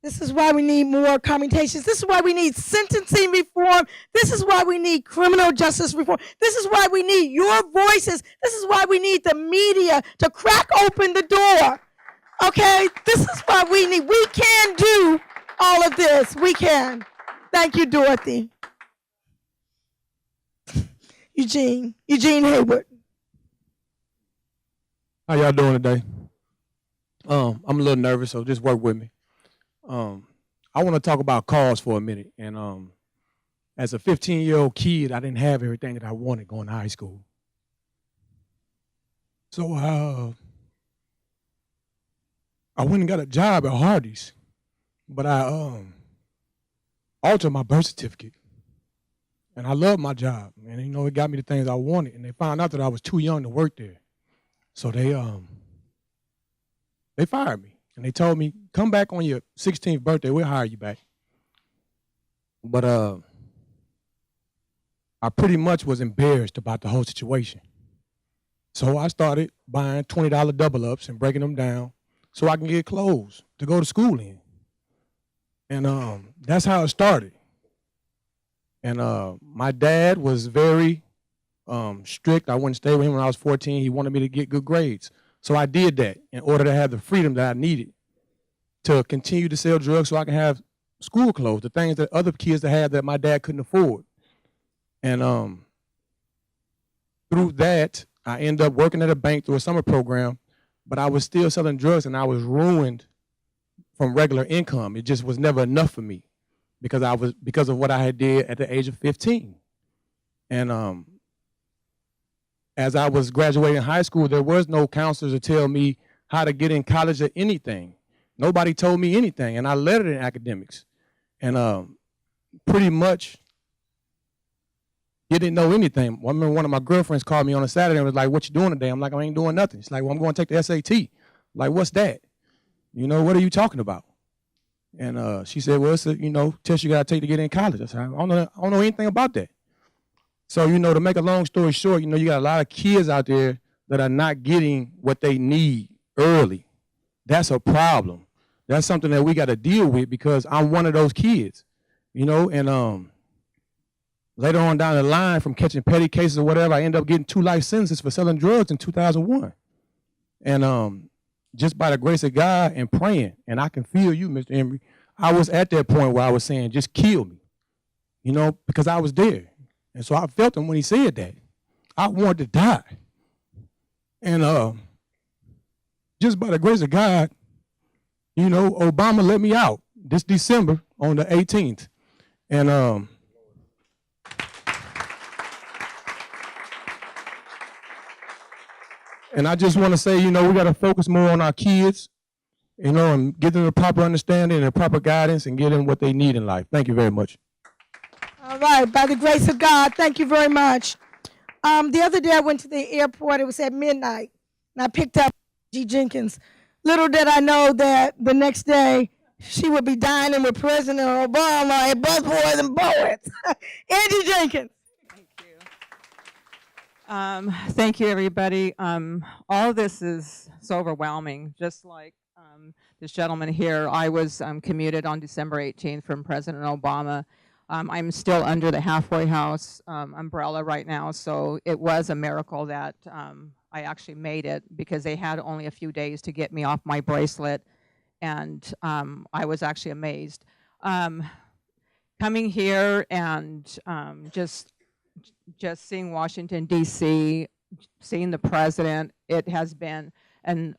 This is why we need more commutations. This is why we need sentencing reform. This is why we need criminal justice reform. This is why we need your voices. This is why we need the media to crack open the door. Okay? This is why we can do all of this. We can. Thank you, Dorothy. Eugene Haywood. How y'all doing today? I'm a little nervous, so just work with me. I want to talk about cause for a minute. And as a 15-year-old kid, I didn't have everything that I wanted going to high school. So I went and got a job at Hardee's, but I altered my birth certificate. And I loved my job, and you know, it got me the things I wanted. And they found out that I was too young to work there, so they fired me, and they told me, "Come back on your 16th birthday, we'll hire you back." But I pretty much was embarrassed about the whole situation, so I started buying $20 double ups and breaking them down so I can get clothes to go to school in, and that's how it started. And my dad was very strict. I wouldn't stay with him when I was 14. He wanted me to get good grades. So I did that in order to have the freedom that I needed to continue to sell drugs so I can have school clothes, the things that other kids had that my dad couldn't afford. And through that, I ended up working at a bank through a summer program, but I was still selling drugs and I was ruined from regular income. It just was never enough for me because of what I had did at the age of 15. And as I was graduating high school, there was no counselors to tell me how to get in college or anything. Nobody told me anything, and I lettered in academics. And pretty much didn't know anything. I remember one of my girlfriends called me on a Saturday and was like, "What you doing today?" I'm like, "I ain't doing nothing." She's like, "Well, I'm going to take the SAT." I'm like, "What's that? You know, what are you talking about?" And she said, "Well, it's a, test you got to take to get in college." I said, I don't know anything about that. So, to make a long story short, you got a lot of kids out there that are not getting what they need early. That's a problem. That's something that we got to deal with because I'm one of those kids, and later on down the line from catching petty cases or whatever, I ended up getting 2 life sentences for selling drugs in 2001. And just by the grace of God and praying, and I can feel you, Mr. Emery, I was at that point where I was saying, just kill me, because I was there. And so I felt him when he said that. I wanted to die. And just by the grace of God, Obama let me out this December on the 18th. And and I just want to say, we got to focus more on our kids, and give them the proper understanding and the proper guidance and give them what they need in life. Thank you very much. All right, by the grace of God, thank you very much. The other day I went to the airport. It was at midnight, and I picked up Angie Jenkins. Little did I know that the next day she would be dining with President Obama at Busboys and Poets. Angie Jenkins. Thank you, everybody. All of this is so overwhelming. Just like this gentleman here, I was commuted on December 18th from President Obama. I'm still under the halfway house umbrella right now, so it was a miracle that I actually made it because they had only a few days to get me off my bracelet, and I was actually amazed. Coming here and just seeing Washington, D.C., seeing the president, it has been a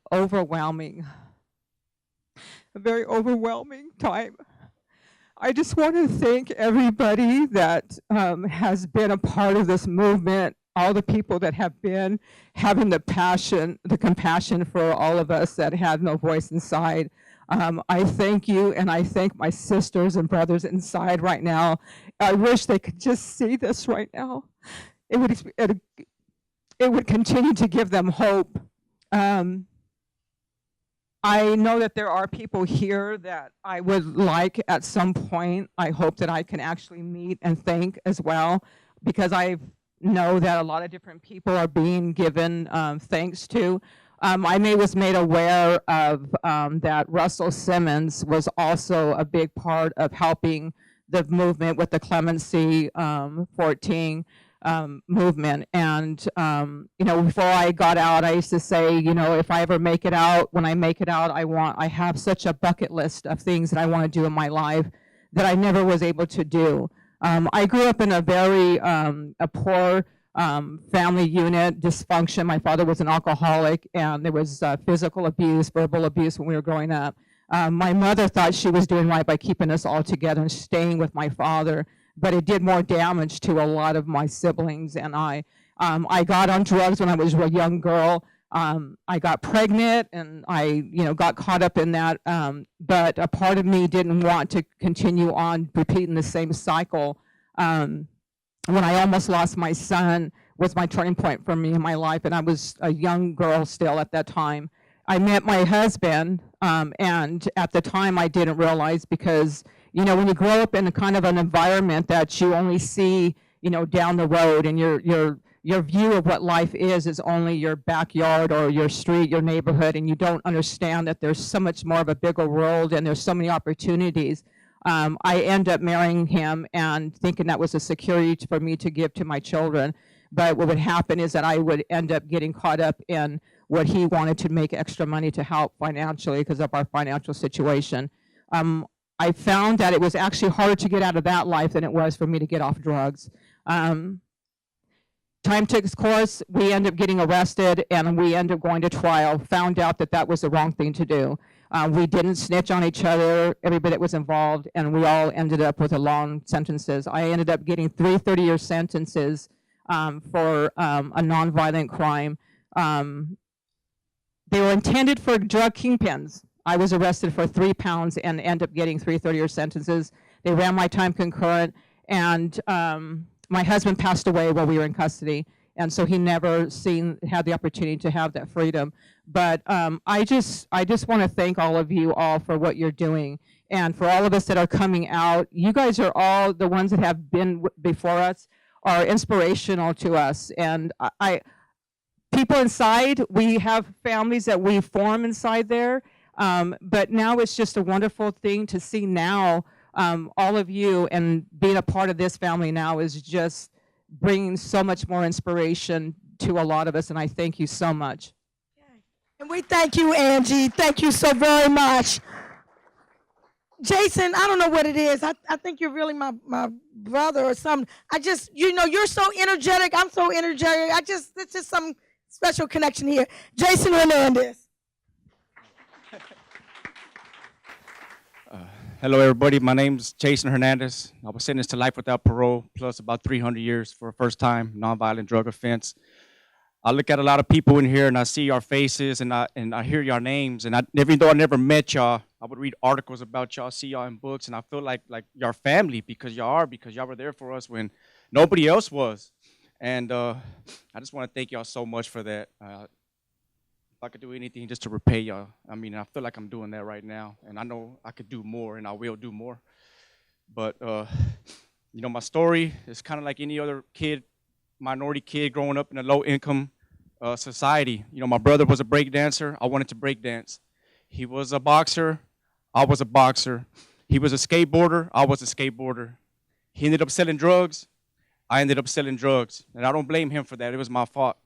very overwhelming time. I just want to thank everybody that has been a part of this movement, all the people that have been having the compassion for all of us that have no voice inside. I thank you, and I thank my sisters and brothers inside right now. I wish they could just see this right now. It would continue to give them hope. I know that there are people here that I would like at some point, I hope that I can actually meet and thank as well, because I know that a lot of different people are being given thanks to. I was made aware of that Russell Simmons was also a big part of helping the movement with the Clemency 14 movement. And, before I got out, I used to say, if I ever make it out, when I make it out, I have such a bucket list of things that I want to do in my life that I never was able to do. I grew up in a very a poor family unit, dysfunction. My father was an alcoholic, and there was physical abuse, verbal abuse when we were growing up. My mother thought she was doing right by keeping us all together and staying with my father, but it did more damage to a lot of my siblings and I. I got on drugs when I was a young girl. I got pregnant, and I got caught up in that, but a part of me didn't want to continue on repeating the same cycle. when I almost lost my son was my turning point for me in my life, and I was a young girl still at that time. I met my husband, and at the time I didn't realize, because, you know, when you grow up in a kind of an environment that you only see, you know, down the road, and your view of what life is only your backyard or your street, your neighborhood, and you don't understand that there's so much more of a bigger world and there's so many opportunities. I end up marrying him and thinking that was a security for me to give to my children. But what would happen is that I would end up getting caught up in what he wanted to make extra money to help financially because of our financial situation. I found that it was actually harder to get out of that life than it was for me to get off drugs. Time took its course, we ended up getting arrested, and we ended up going to trial, found out that that was the wrong thing to do. We didn't snitch on each other, everybody that was involved, and we all ended up with long sentences. I ended up getting 3 30-year sentences for a nonviolent crime. They were intended for drug kingpins. I was arrested for 3 pounds and ended up getting 3 30-year sentences. They ran my time concurrent, and my husband passed away while we were in custody, and so he never had the opportunity to have that freedom. But I just want to thank all of you all for what you're doing, and for all of us that are coming out. You guys are all the ones that have been before us, are inspirational to us. And people inside, we have families that we form inside there, but now it's just a wonderful thing to see now. All of you and being a part of this family now is just bringing so much more inspiration to a lot of us, and I thank you so much. And we thank you, Angie. Thank you so very much. Jason, I don't know what it is. I think you're really my brother or something. I just, you know, you're so energetic. I'm so energetic. It's just some special connection here. Jason Hernandez. Hello, everybody. My name's Jason Hernandez. I was sentenced to life without parole, plus about 300 years for a first-time nonviolent drug offense. I look at a lot of people in here, and I see your faces, and I hear your names. And even though I never met y'all, I would read articles about y'all, see y'all in books, and I feel like your family because y'all were there for us when nobody else was. And I just want to thank y'all so much for that. If I could do anything just to repay y'all, I mean, I feel like I'm doing that right now, and I know I could do more, and I will do more. But, you know, my story is kind of like any other kid, minority kid growing up in a low-income society. You know, my brother was a break dancer. I wanted to break dance. He was a boxer. I was a boxer. He was a skateboarder. I was a skateboarder. He ended up selling drugs. I ended up selling drugs, and I don't blame him for that. It was my fault.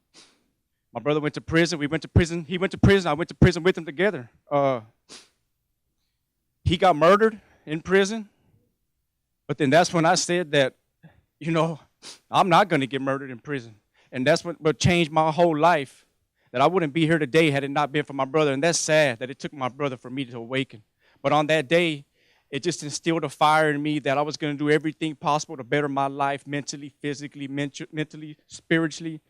My brother went to prison. We went to prison. He went to prison. I went to prison with him together. He got murdered in prison. But then that's when I said that, you know, I'm not going to get murdered in prison. And that's what changed my whole life, that I wouldn't be here today had it not been for my brother. And that's sad that it took my brother for me to awaken. But on that day, it just instilled a fire in me that I was going to do everything possible to better my life mentally, physically, mentally, spiritually,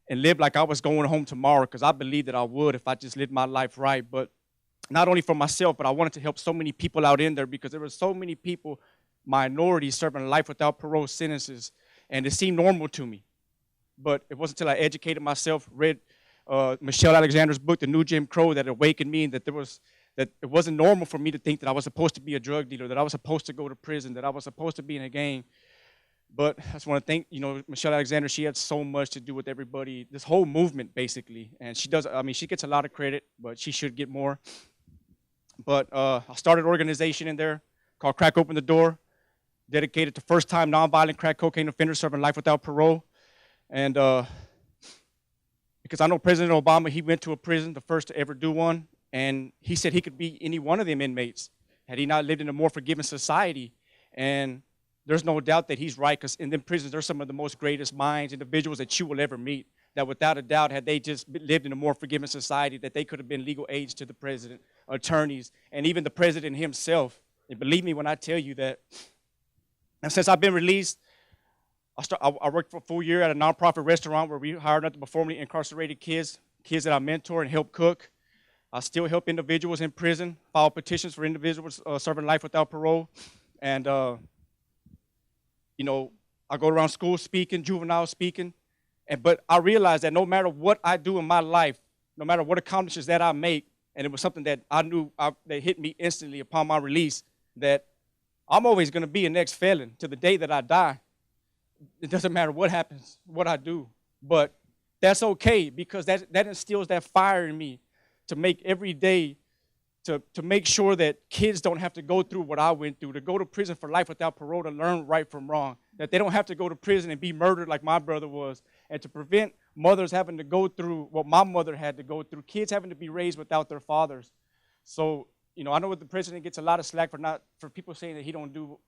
and live like I was going home tomorrow, because I believed that I would if I just lived my life right. But not only for myself, but I wanted to help so many people out in there, because there were so many people, minorities, serving life without parole sentences, and it seemed normal to me. But it wasn't until I educated myself, read Michelle Alexander's book, The New Jim Crow, that awakened me, that it wasn't normal for me to think that I was supposed to be a drug dealer, that I was supposed to go to prison, that I was supposed to be in a gang. But I just want to thank, you know, Michelle Alexander. She had so much to do with everybody, this whole movement, basically. And she does, I mean, she gets a lot of credit, but she should get more. But I started an organization in there called Crack Open the Door, dedicated to first-time nonviolent crack cocaine offenders serving life without parole. And because I know President Obama, he went to a prison, the first to ever do one, and he said he could be any one of them inmates had he not lived in a more forgiving society. And there's no doubt that he's right, because in them prisons, there's some of the most greatest minds, individuals that you will ever meet, that without a doubt, had they just lived in a more forgiving society, that they could have been legal aids to the president, attorneys, and even the president himself. And believe me when I tell you that. And since I've been released, I worked for a full year at a nonprofit restaurant where we hired nothing but formerly incarcerated kids that I mentor and help cook. I still help individuals in prison, file petitions for individuals serving life without parole. And you know, I go around school speaking, juvenile speaking. But I realized that no matter what I do in my life, no matter what accomplishments that I make, and it was something that I knew that hit me instantly upon my release, that I'm always going to be an ex-felon to the day that I die. It doesn't matter what happens, what I do. But that's okay, because that instills that fire in me to make every day, to make sure that kids don't have to go through what I went through, to go to prison for life without parole, to learn right from wrong, that they don't have to go to prison and be murdered like my brother was, and to prevent mothers having to go through what my mother had to go through, kids having to be raised without their fathers. So, I know the president gets a lot of slack for people saying that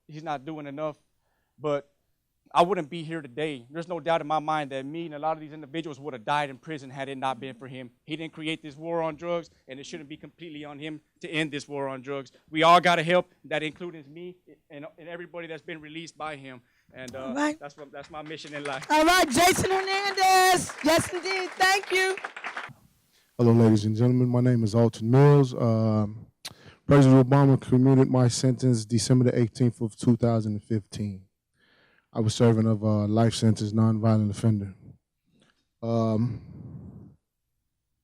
he's not doing enough, but I wouldn't be here today. There's no doubt in my mind that me and a lot of these individuals would have died in prison had it not been for him. He didn't create this war on drugs, and it shouldn't be completely on him to end this war on drugs. We all got to help. That includes me and everybody that's been released by him. And right. that's my mission in life. All right, Jason Hernandez. Yes, indeed. Thank you. Hello, ladies and gentlemen. My name is Alton Mills. President Obama commuted my sentence December the 18th of 2015. I was serving of a life sentence, nonviolent offender.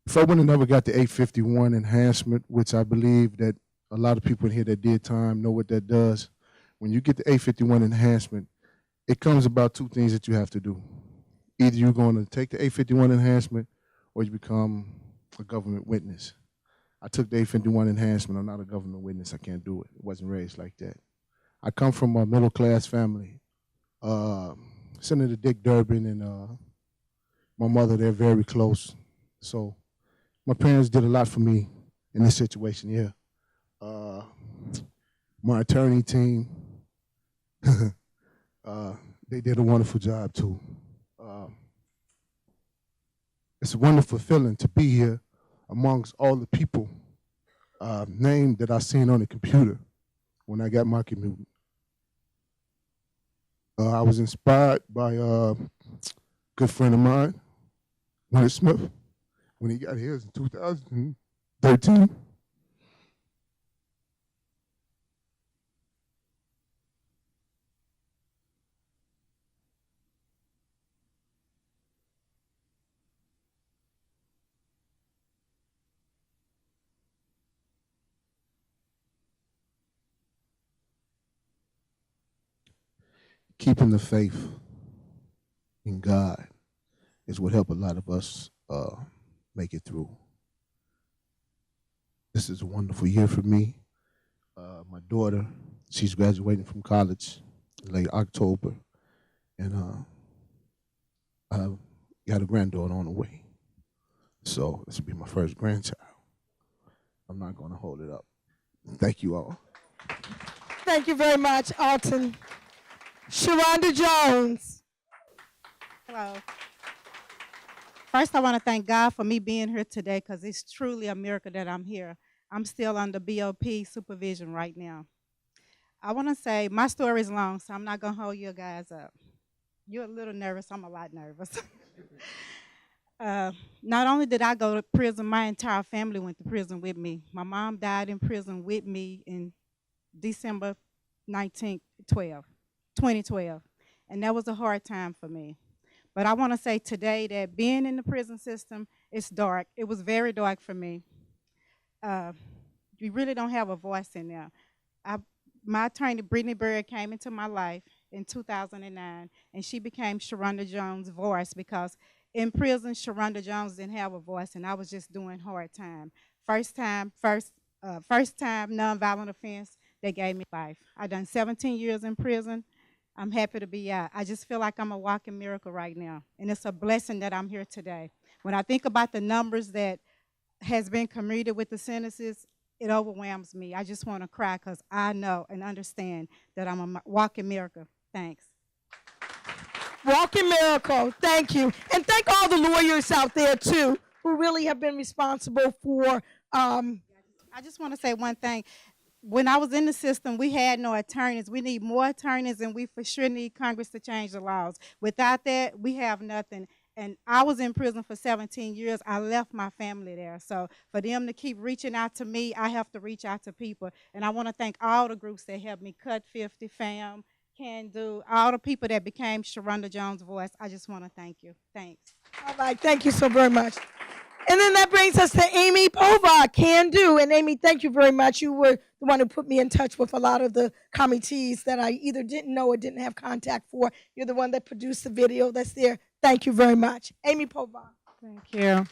If I would have never got the 851 enhancement, which I believe that a lot of people in here that did time know what that does. When you get the 851 enhancement, it comes about two things that you have to do. Either you're going to take the 851 enhancement or you become a government witness. I took the 851 enhancement. I'm not a government witness. I can't do it. I wasn't raised like that. I come from a middle-class family. Senator Dick Durbin and my mother, they're very close. So my parents did a lot for me in this situation here. My attorney team, they did a wonderful job too. It's a wonderful feeling to be here amongst all the people named that I seen on the computer when I got my commuting. I was inspired by a good friend of mine, Leonard Smith, when he got his in 2013. Keeping the faith in God is what helped a lot of us make it through. This is a wonderful year for me. My daughter, she's graduating from college in late October, and I got a granddaughter on the way. So this will be my first grandchild. I'm not going to hold it up. Thank you all. Thank you very much, Alton. Shironda Jones. Hello. First, I want to thank God for me being here today, because it's truly a miracle that I'm here. I'm still under BOP supervision right now. I want to say my story is long, so I'm not going to hold you guys up. You're a little nervous. I'm a lot nervous. Not only did I go to prison, my entire family went to prison with me. My mom died in prison with me in December 2012. And that was a hard time for me. But I want to say today that being in the prison system, it's dark. It was very dark for me. You really don't have a voice in there. My attorney, Brittany Bird, came into my life in 2009, and she became Shironda Jones' voice, because in prison, Shironda Jones didn't have a voice, and I was just doing hard time. First time, nonviolent offense, they gave me life. I done 17 years in prison. I'm happy to be out. I just feel like I'm a walking miracle right now, and it's a blessing that I'm here today. When I think about the numbers that has been commuted with the sentences, it overwhelms me. I just want to cry, because I know and understand that I'm a walking miracle. Thanks. Walking miracle. Thank you. And thank all the lawyers out there, too, who really have been responsible for. I just want to say one thing. When I was in the system, we had no attorneys. We need more attorneys, and we for sure need Congress to change the laws. Without that, we have nothing. And I was in prison for 17 years. I left my family there. So for them to keep reaching out to me, I have to reach out to people. And I want to thank all the groups that helped me, Cut 50, FAM, Can Do, all the people that became Shironda Jones' voice, I just want to thank you. Thanks. All right, thank you so very much. And then that brings us to Amy Povah, Can Do. And Amy, thank you very much. You were the one who put me in touch with a lot of the committees that I either didn't know or didn't have contact for. You're the one that produced the video that's there. Thank you very much. Amy Povah. Thank you.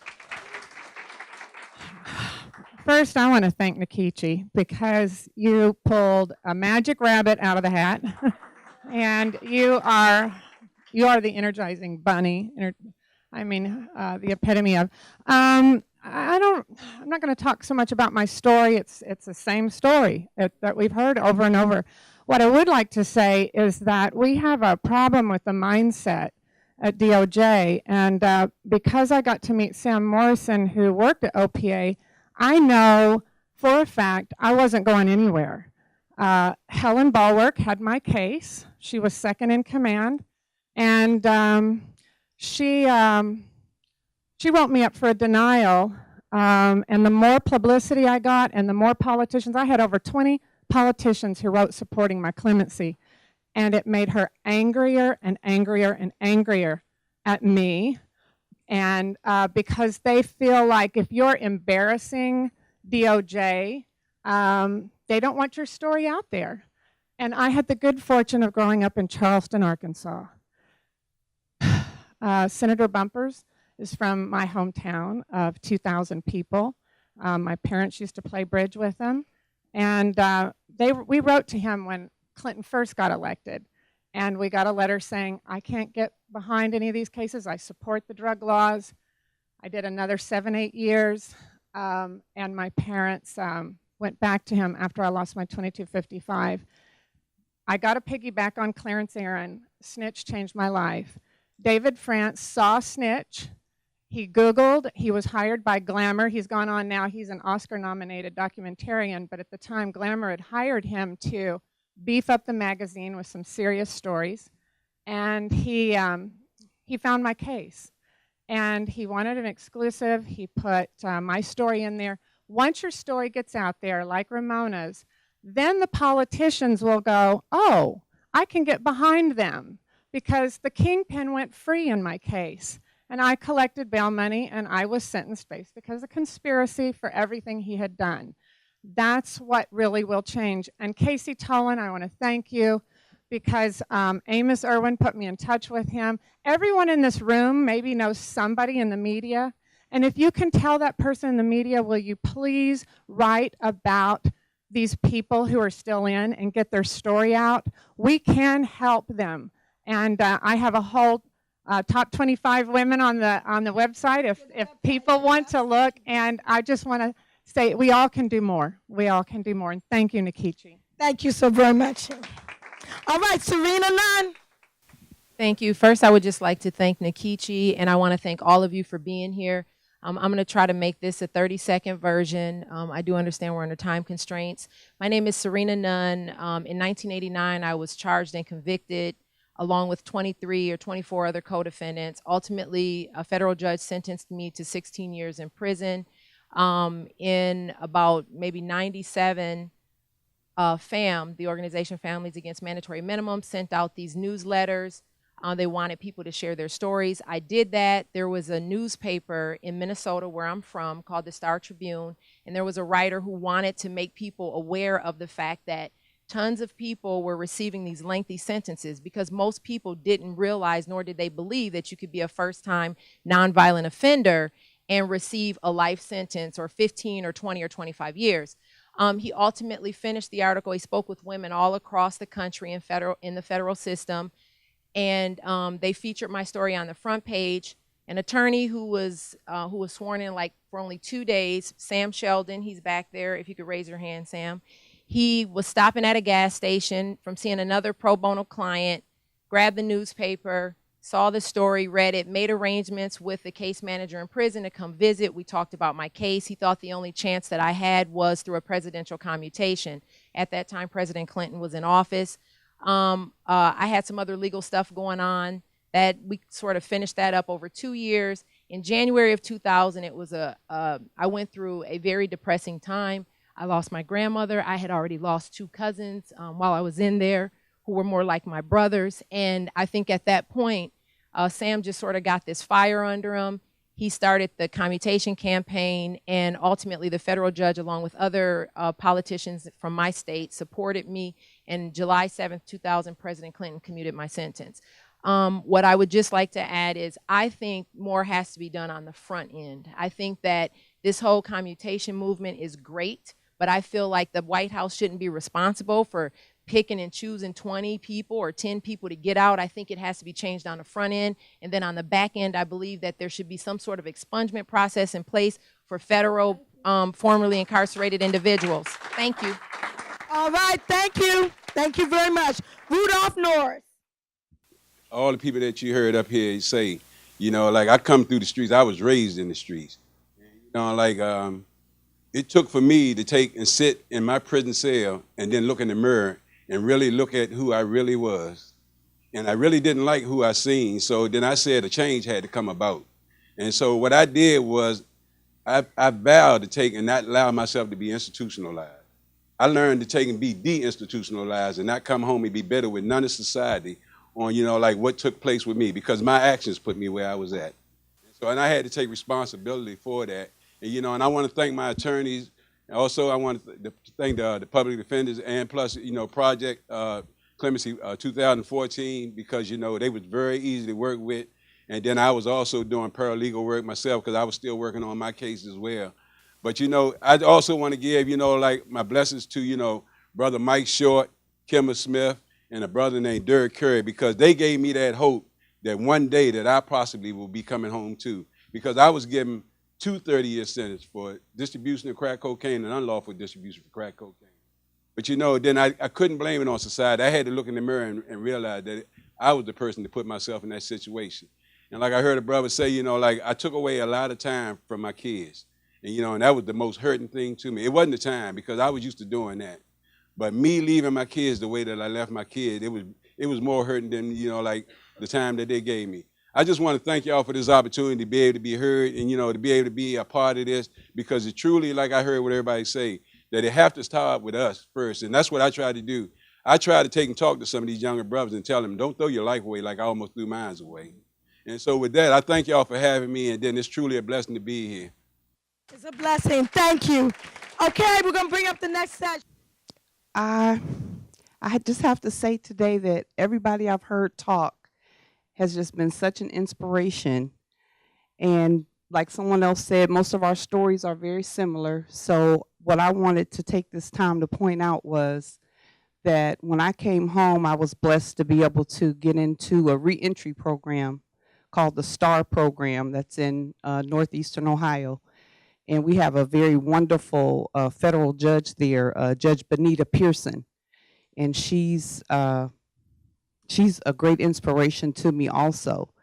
First, I want to thank Nikichi because you pulled a magic rabbit out of the hat, and you are the energizing bunny. The epitome of. I'm not going to talk so much about my story. It's the same story that we've heard over and over. What I would like to say is that we have a problem with the mindset at DOJ, and because I got to meet Sam Morrison, who worked at OPA, I know for a fact I wasn't going anywhere. Helen Bulwark had my case. She was second in command, and she wrote me up for a denial, and the more publicity I got and the more politicians, I had over 20 politicians who wrote supporting my clemency, and it made her angrier and angrier and angrier at me, and because they feel like if you're embarrassing DOJ, they don't want your story out there. And I had the good fortune of growing up in Charleston, Arkansas. Senator Bumpers is from my hometown of 2,000 people. My parents used to play bridge with him. And we wrote to him when Clinton first got elected. And we got a letter saying, I can't get behind any of these cases. I support the drug laws. I did another 7-8 years. And my parents went back to him after I lost my 2255. I got a piggyback on Clarence Aaron. Snitch changed my life. David France saw Snitch. He Googled. He was hired by Glamour. He's gone on now. He's an Oscar-nominated documentarian. But at the time, Glamour had hired him to beef up the magazine with some serious stories. And he found my case. And he wanted an exclusive. He put my story in there. Once your story gets out there, like Ramona's, then the politicians will go, oh, I can get behind them, because the kingpin went free in my case. And I collected bail money, and I was sentenced based because of conspiracy for everything he had done. That's what really will change. And Casey Tolan, I want to thank you, because Amos Irwin put me in touch with him. Everyone in this room maybe knows somebody in the media. And if you can tell that person in the media, will you please write about these people who are still in and get their story out? We can help them. And I have a whole top 25 women on the website if people want to look. And I just want to say we all can do more. We all can do more. And thank you, Nikichi. Thank you so very much. All right, Serena Nunn. Thank you. First, I would just like to thank Nikichi, and I want to thank all of you for being here. I'm going to try to make this a 30-second version. I do understand we're under time constraints. My name is Serena Nunn. In 1989, I was charged and convicted along with 23 or 24 other co-defendants. Ultimately, a federal judge sentenced me to 16 years in prison. In about maybe 97, FAM, the organization Families Against Mandatory Minimum, sent out these newsletters. They wanted people to share their stories. I did that. There was a newspaper in Minnesota where I'm from called the Star Tribune, and there was a writer who wanted to make people aware of the fact that tons of people were receiving these lengthy sentences, because most people didn't realize, nor did they believe, that you could be a first-time nonviolent offender and receive a life sentence or 15 or 20 or 25 years. He ultimately finished the article. He spoke with women all across the country in the federal system, and they featured my story on the front page. An attorney who was sworn in like for only 2 days, Sam Sheldon, he's back there. If you could raise your hand, Sam. He was stopping at a gas station from seeing another pro bono client, grabbed the newspaper, saw the story, read it, made arrangements with the case manager in prison to come visit. We talked about my case. He thought the only chance that I had was through a presidential commutation. At that time, President Clinton was in office. I had some other legal stuff going on that we sort of finished that up over 2 years. In January of 2000, it was I went through a very depressing time. I lost my grandmother. I had already lost 2 cousins while I was in there who who were more like my brothers. And I think at that point, Sam just sort of got this fire under him. He started the commutation campaign, and ultimately the federal judge, along with other politicians from my state, supported me. And July 7th, 2000, President Clinton commuted my sentence. What I would just like to add is I think more has to be done on the front end. I think that this whole commutation movement is great, but I feel like the White House shouldn't be responsible for picking and choosing 20 people or 10 people to get out. I think it has to be changed on the front end. And then on the back end, I believe that there should be some sort of expungement process in place for federal formerly incarcerated individuals. Thank you. All right, thank you. Thank you very much. Rudolph Norris. All the people that you heard up here say, you know, like I come through the streets, I was raised in the streets. You know, like it took for me to take and sit in my prison cell and then look in the mirror and really look at who I really was. And I really didn't like who I seen, so then I said a change had to come about. And so what I did was I vowed to take and not allow myself to be institutionalized. I learned to take and be de-institutionalized and not come home and be better with none of society on, you know, like what took place with me, because my actions put me where I was at. So, and I had to take responsibility for that. And, you know, and I want to thank my attorneys. Also, I want to thank the public defenders and plus, you know, Project Clemency 2014, because, you know, they was very easy to work with. And then I was also doing paralegal work myself because I was still working on my case as well. But, you know, I also want to give, you know, like my blessings to, you know, Brother Mike Short, Kima Smith, and a brother named Derek Curry, because they gave me that hope that one day that I possibly will be coming home too. Because I was given 2 30-year sentences for distribution of crack cocaine and unlawful distribution for crack cocaine. But you know, then I couldn't blame it on society. I had to look in the mirror and realize that I was the person to put myself in that situation. And like I heard a brother say, you know, like I took away a lot of time from my kids. And you know, and that was the most hurting thing to me. It wasn't the time, because I was used to doing that. But me leaving my kids the way that I left my kids, it was more hurting than, you know, like the time that they gave me. I just want to thank y'all for this opportunity to be able to be heard and, you know, to be able to be a part of this, because it truly, like I heard what everybody say, that it have to start with us first. And that's what I try to do. I try to take and talk to some of these younger brothers and tell them, don't throw your life away like I almost threw mine away. And so with that, I thank y'all for having me, and then it's truly a blessing to be here. It's a blessing. Thank you. Okay, we're going to bring up the next session. I just have to say today that everybody I've heard talk has just been such an inspiration. And like someone else said, most of our stories are very similar. So what I wanted to take this time to point out was that when I came home, I was blessed to be able to get into a reentry program called the STAR program that's in northeastern Ohio. And we have a very wonderful federal judge there, Judge Benita Pearson. And she's a great inspiration to me also.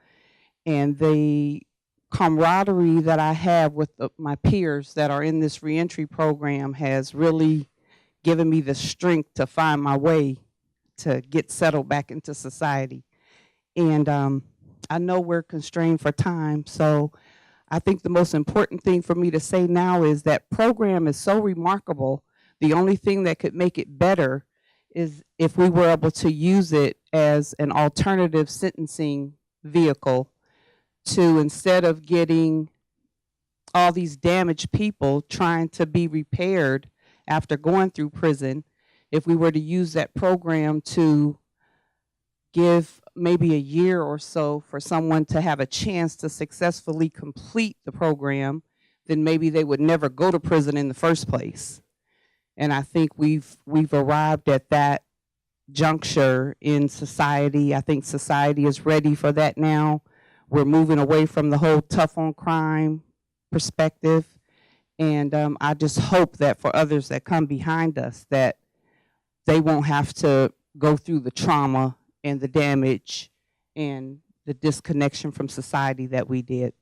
And the camaraderie that I have with my peers that are in this reentry program has really given me the strength to find my way to get settled back into society. And I know we're constrained for time, so I think the most important thing for me to say now is that program is so remarkable. The only thing that could make it better is if we were able to use it as an alternative sentencing vehicle to, instead of getting all these damaged people trying to be repaired after going through prison, if we were to use that program to give maybe a year or so for someone to have a chance to successfully complete the program, then maybe they would never go to prison in the first place. And I think we've arrived at that juncture in society. I think society is ready for that now. We're moving away from the whole tough on crime perspective. And I just hope that for others that come behind us, that they won't have to go through the trauma and the damage and the disconnection from society that we did.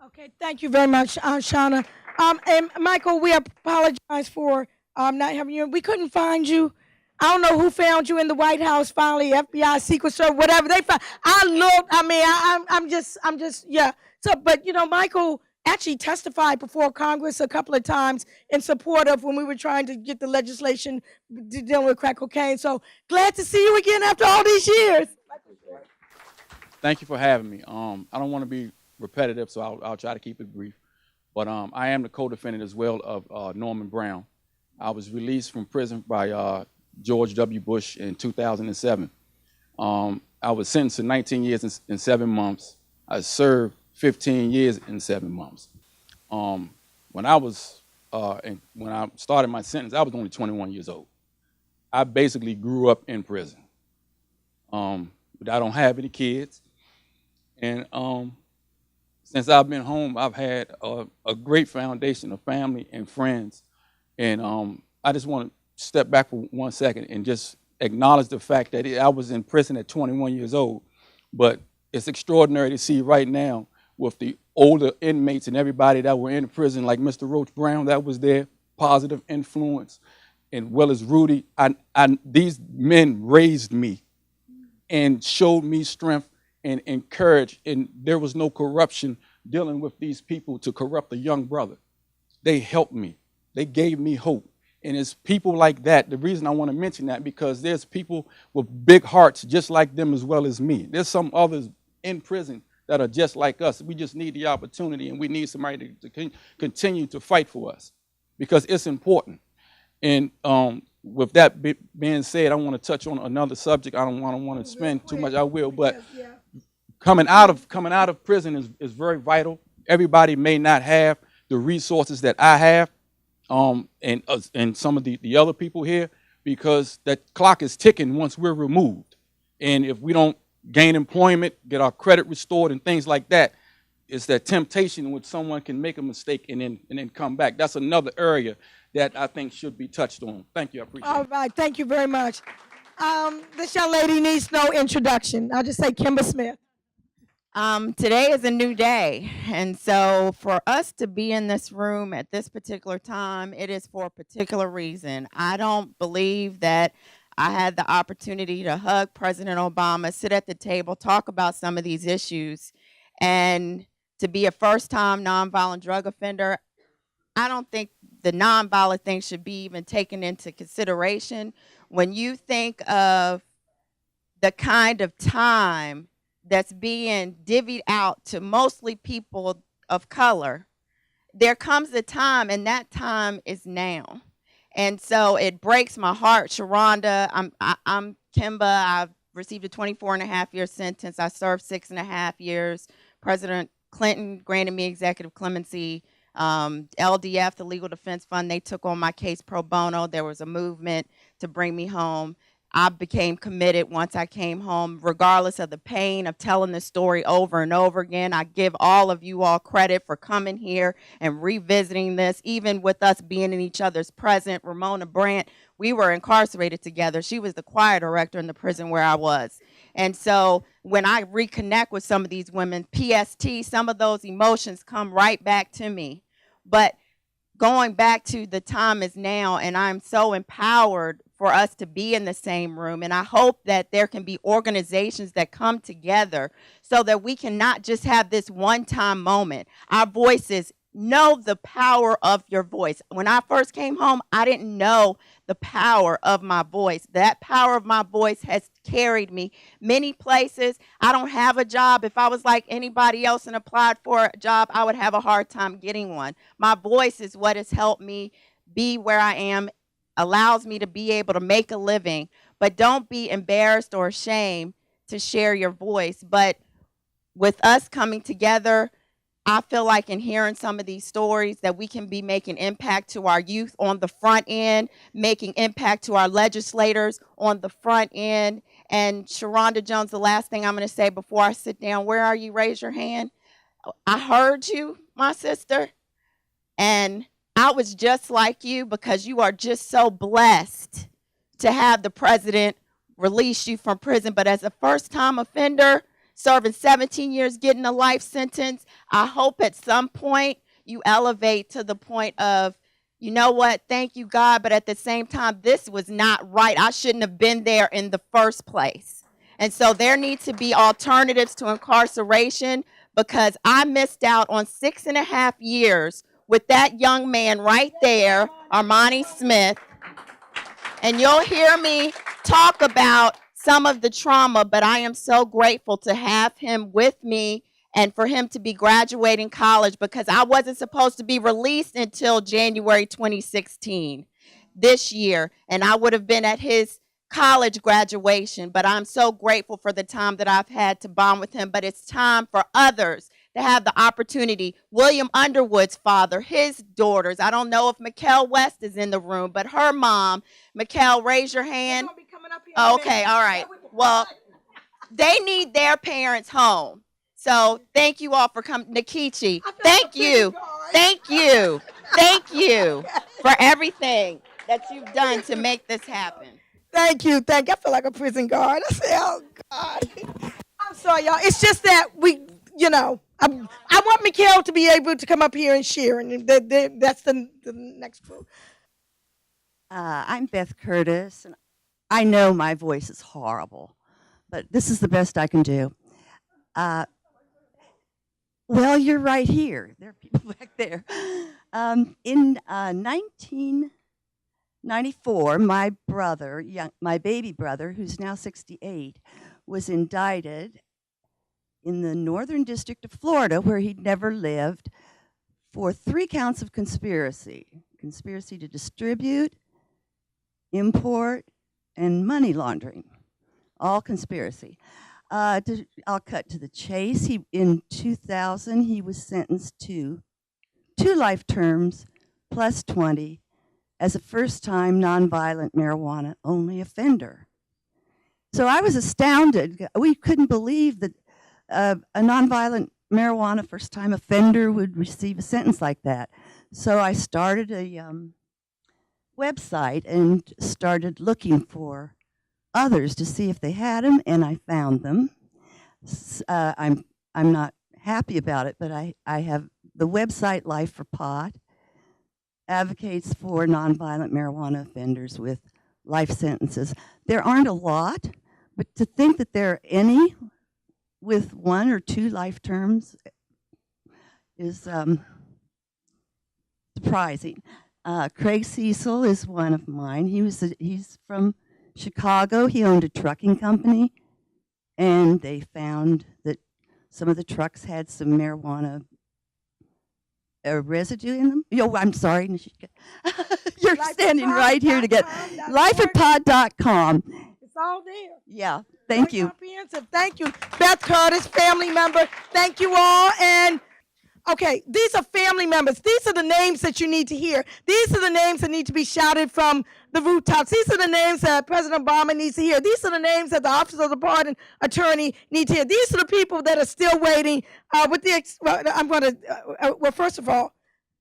Okay, thank you very much, Shauna. And Michael, we apologize for not having you. We couldn't find you. I don't know who found you in the White House finally, FBI, Secret Service, whatever they found. I looked, I mean, I'm just, yeah. So, but you know, Michael actually testified before Congress a couple of times in support of when we were trying to get the legislation dealing with crack cocaine. So glad to see you again after all these years. Thank you for having me. I don't want to be repetitive, so I'll try to keep it brief. But I am the co-defendant as well of Norman Brown. I was released from prison by George W. Bush in 2007. I was sentenced to 19 years and 7 months. I served 15 years and 7 months. When I started my sentence, I was only 21 years old. I basically grew up in prison. But I don't have any kids. And since I've been home, I've had a great foundation of family and friends. And I just want to step back for 1 second and just acknowledge the fact that I was in prison at 21 years old. But it's extraordinary to see right now with the older inmates and everybody that were in prison, like Mr. Roach Brown that was there, positive influence, and well as Rudy. These men raised me and showed me strength and encourage, and there was no corruption dealing with these people to corrupt a young brother. They helped me. They gave me hope. And it's people like that. The reason I want to mention that, because there's people with big hearts just like them as well as me. There's some others in prison that are just like us. We just need the opportunity, and we need somebody to continue to fight for us because it's important. And with that being said, I want to touch on another subject. I don't want to spend too much. I will, but coming out of prison is very vital. Everybody may not have the resources that I have, and some of the other people here, because that clock is ticking once we're removed. And if we don't gain employment, get our credit restored and things like that, it's that temptation in which someone can make a mistake and then come back. That's another area that I think should be touched on. Thank you, I appreciate it. All right, thank you very much. This young lady needs no introduction. I'll just say Kima Smith. Today is a new day, and so for us to be in this room at this particular time, it is for a particular reason. I don't believe that I had the opportunity to hug President Obama, sit at the table, talk about some of these issues, and to be a first-time nonviolent drug offender. I don't think the nonviolent thing should be even taken into consideration. When you think of the kind of time that's being divvied out to mostly people of color, there comes a time, and that time is now. And so it breaks my heart. Shironda, I'm Kimba. I've received a 24.5-year sentence. I served 6.5 years. President Clinton granted me executive clemency. LDF, the Legal Defense Fund, they took on my case pro bono. There was a movement to bring me home. I became committed once I came home, regardless of the pain of telling the story over and over again. I give all of you all credit for coming here and revisiting this, even with us being in each other's presence. Ramona Brant, we were incarcerated together. She was the choir director in the prison where I was. And so when I reconnect with some of these women, PST, some of those emotions come right back to me. But going back to the time is now, and I'm so empowered for us to be in the same room. And I hope that there can be organizations that come together so that we can not just have this one-time moment. Our voices, know the power of your voice. When I first came home, I didn't know the power of my voice. That power of my voice has carried me many places. I don't have a job. If I was like anybody else and applied for a job, I would have a hard time getting one. My voice is what has helped me be where I am, allows me to be able to make a living. But don't be embarrassed or ashamed to share your voice. But with us coming together, I feel like in hearing some of these stories that we can be making impact to our youth on the front end, making impact to our legislators on the front end. And Shironda Jones, the last thing I'm going to say before I sit down, where are you? Raise your hand. I heard you, my sister, and I was just like you because you are just so blessed to have the president release you from prison. But as a first-time offender, serving 17 years, getting a life sentence, I hope at some point you elevate to the point of, you know what, thank you, God, but at the same time, this was not right. I shouldn't have been there in the first place. And so there needs to be alternatives to incarceration, because I missed out on 6.5 years with that young man right there, Armani Smith. And you'll hear me talk about some of the trauma, but I am so grateful to have him with me and for him to be graduating college, because I wasn't supposed to be released until January 2016 this year, and I would have been at his college graduation. But I'm so grateful for the time that I've had to bond with him. But it's time for others to have the opportunity. William Underwood's father, his daughters, I don't know if Mel West is in the room, but her mom, Mel, raise your hand. Oh, okay, all right. Well, they need their parents home. So thank you all for coming. Nikichi, thank you. Thank you. Thank you for everything that you've done to make this happen. Thank you. I feel like a prison guard. I say, oh, God. I'm sorry, y'all. It's just that I want Mikhail to be able to come up here and share, and that's the next group. I'm Beth Curtis, and I know my voice is horrible, but this is the best I can do. Well, you're right here. There are people back there. In 1994, my baby brother, who's now 68, was indicted in the Northern District of Florida, where he'd never lived, for 3 counts of conspiracy. Conspiracy to distribute, import, and money laundering. All conspiracy. I'll cut to the chase. In 2000, he was sentenced to 2 life terms plus 20 as a first-time nonviolent marijuana-only offender. So I was astounded. We couldn't believe that a nonviolent marijuana first-time offender would receive a sentence like that. So I started a website and started looking for others to see if they had them, and I found them. I'm not happy about it, but I have the website Life for Pot, advocates for nonviolent marijuana offenders with life sentences. There aren't a lot, but to think that there are any with 1 or 2 life terms is surprising. Craig Cecil is one of mine. He's from Chicago. He owned a trucking company, and they found that some of the trucks had some marijuana residue in them. I'm sorry, Nishika. You're standing right here to get lifeatpod.com. It's all there. Yeah, thank you. Comprehensive. Thank you. Beth Curtis, family member. Thank you all. And okay, these are family members. These are the names that you need to hear. These are the names that need to be shouted from the rooftops. These are the names that President Obama needs to hear. These are the names that the Office of the Pardon Attorney need to hear. These are the people that are still waiting. First of all,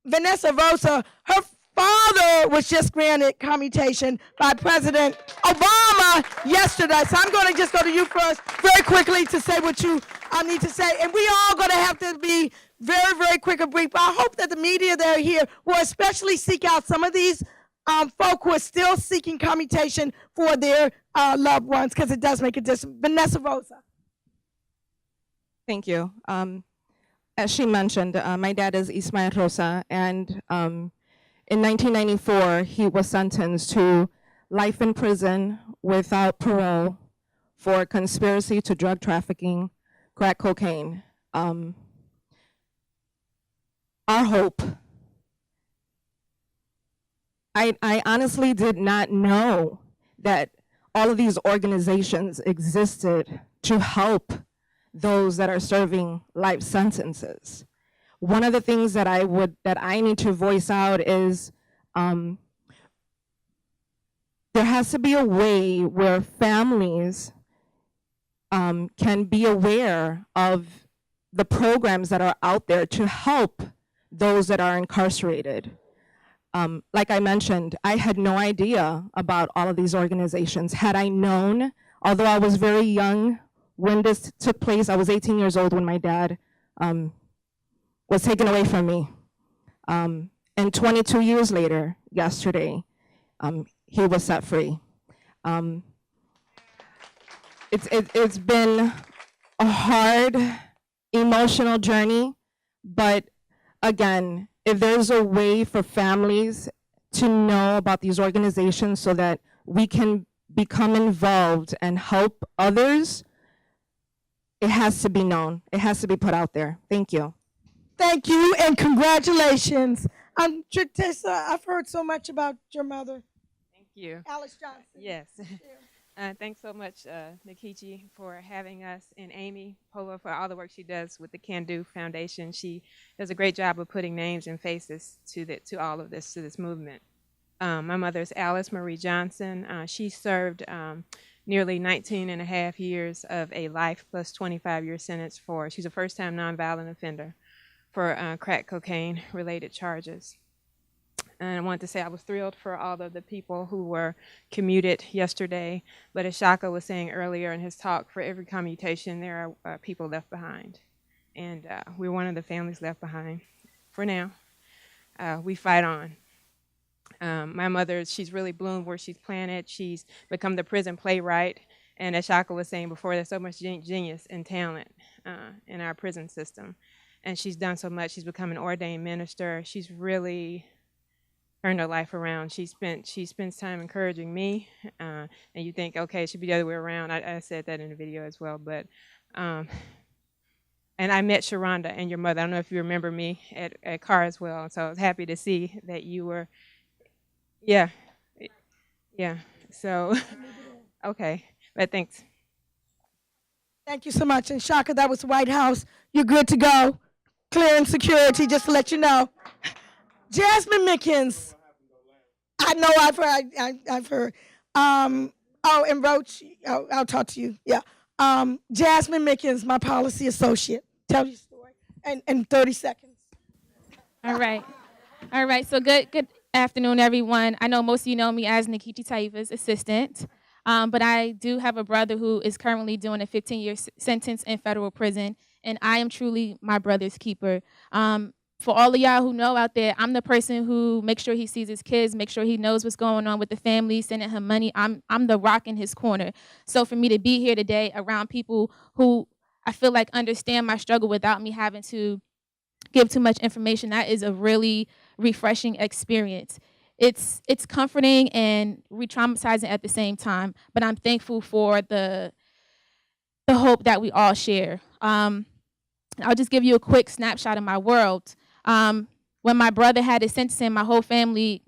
Vanessa Rosa, her father was just granted commutation by President Obama yesterday. So I'm going to just go to you first very quickly to say what you need to say. And we all going to have to be very, very quick and brief. But I hope that the media that are here will especially seek out some of these folk who are still seeking commutation for their loved ones, because it does make a difference. Vanessa Rosa. Thank you. As she mentioned, my dad is Ismael Rosa, and in 1994, he was sentenced to life in prison without parole for conspiracy to drug trafficking, crack cocaine. Our hope. I honestly did not know that all of these organizations existed to help those that are serving life sentences. One of the things that I need to voice out is there has to be a way where families can be aware of the programs that are out there to help those that are incarcerated. Like I mentioned, I had no idea about all of these organizations. Had I known, although I was very young when this took place, I was 18 years old when my dad was taken away from me. And 22 years later, yesterday, he was set free. It's been a hard emotional journey, but again, if there's a way for families to know about these organizations so that we can become involved and help others, it has to be known. It has to be put out there. Thank you. Thank you and congratulations. Tressa, I've heard so much about your mother. Thank you. Alice Johnson. Yes. Thanks so much, Nikichi, for having us, and Amy Povah for all the work she does with the Can Do Foundation. She does a great job of putting names and faces to all of this, to this movement. My mother is Alice Marie Johnson. She served nearly 19 and a half years of a life plus 25-year sentence she's a first-time nonviolent offender for crack cocaine related charges. And I wanted to say I was thrilled for all of the people who were commuted yesterday, but as Shaka was saying earlier in his talk, for every commutation there are people left behind. And we're one of the families left behind for now. We fight on. My mother, she's really bloomed where she's planted. She's become the prison playwright. And as Shaka was saying before, there's so much genius and talent in our prison system. And she's done so much. She's become an ordained minister. She's really turned her life around. She spends time encouraging me. And you think, okay, it should be the other way around. I said that in the video as well. But and I met Shironda and your mother. I don't know if you remember me at Carr as well. So I was happy to see that you were. Yeah. So, okay, but thanks. Thank you so much. And Shaka, that was White House. You're good to go. Clearing security, just to let you know. Jasmine McKin. I know I've heard. Oh, and Roach, I'll talk to you. Yeah. Jasmine McKin, my policy associate. Tell your story in 30 seconds. All right. So good afternoon, everyone. I know most of you know me as Nikichi Taifa's assistant, but I do have a brother who is currently doing a 15-year sentence in federal prison, and I am truly my brother's keeper. For all of y'all who know out there, I'm the person who makes sure he sees his kids, make sure he knows what's going on with the family, sending him money. I'm the rock in his corner. So for me to be here today around people who I feel like understand my struggle without me having to give too much information, that is a really refreshing experience. It's comforting and re-traumatizing at the same time, but I'm thankful for the hope that we all share. I'll just give you a quick snapshot of my world. When my brother had his sentencing, my whole family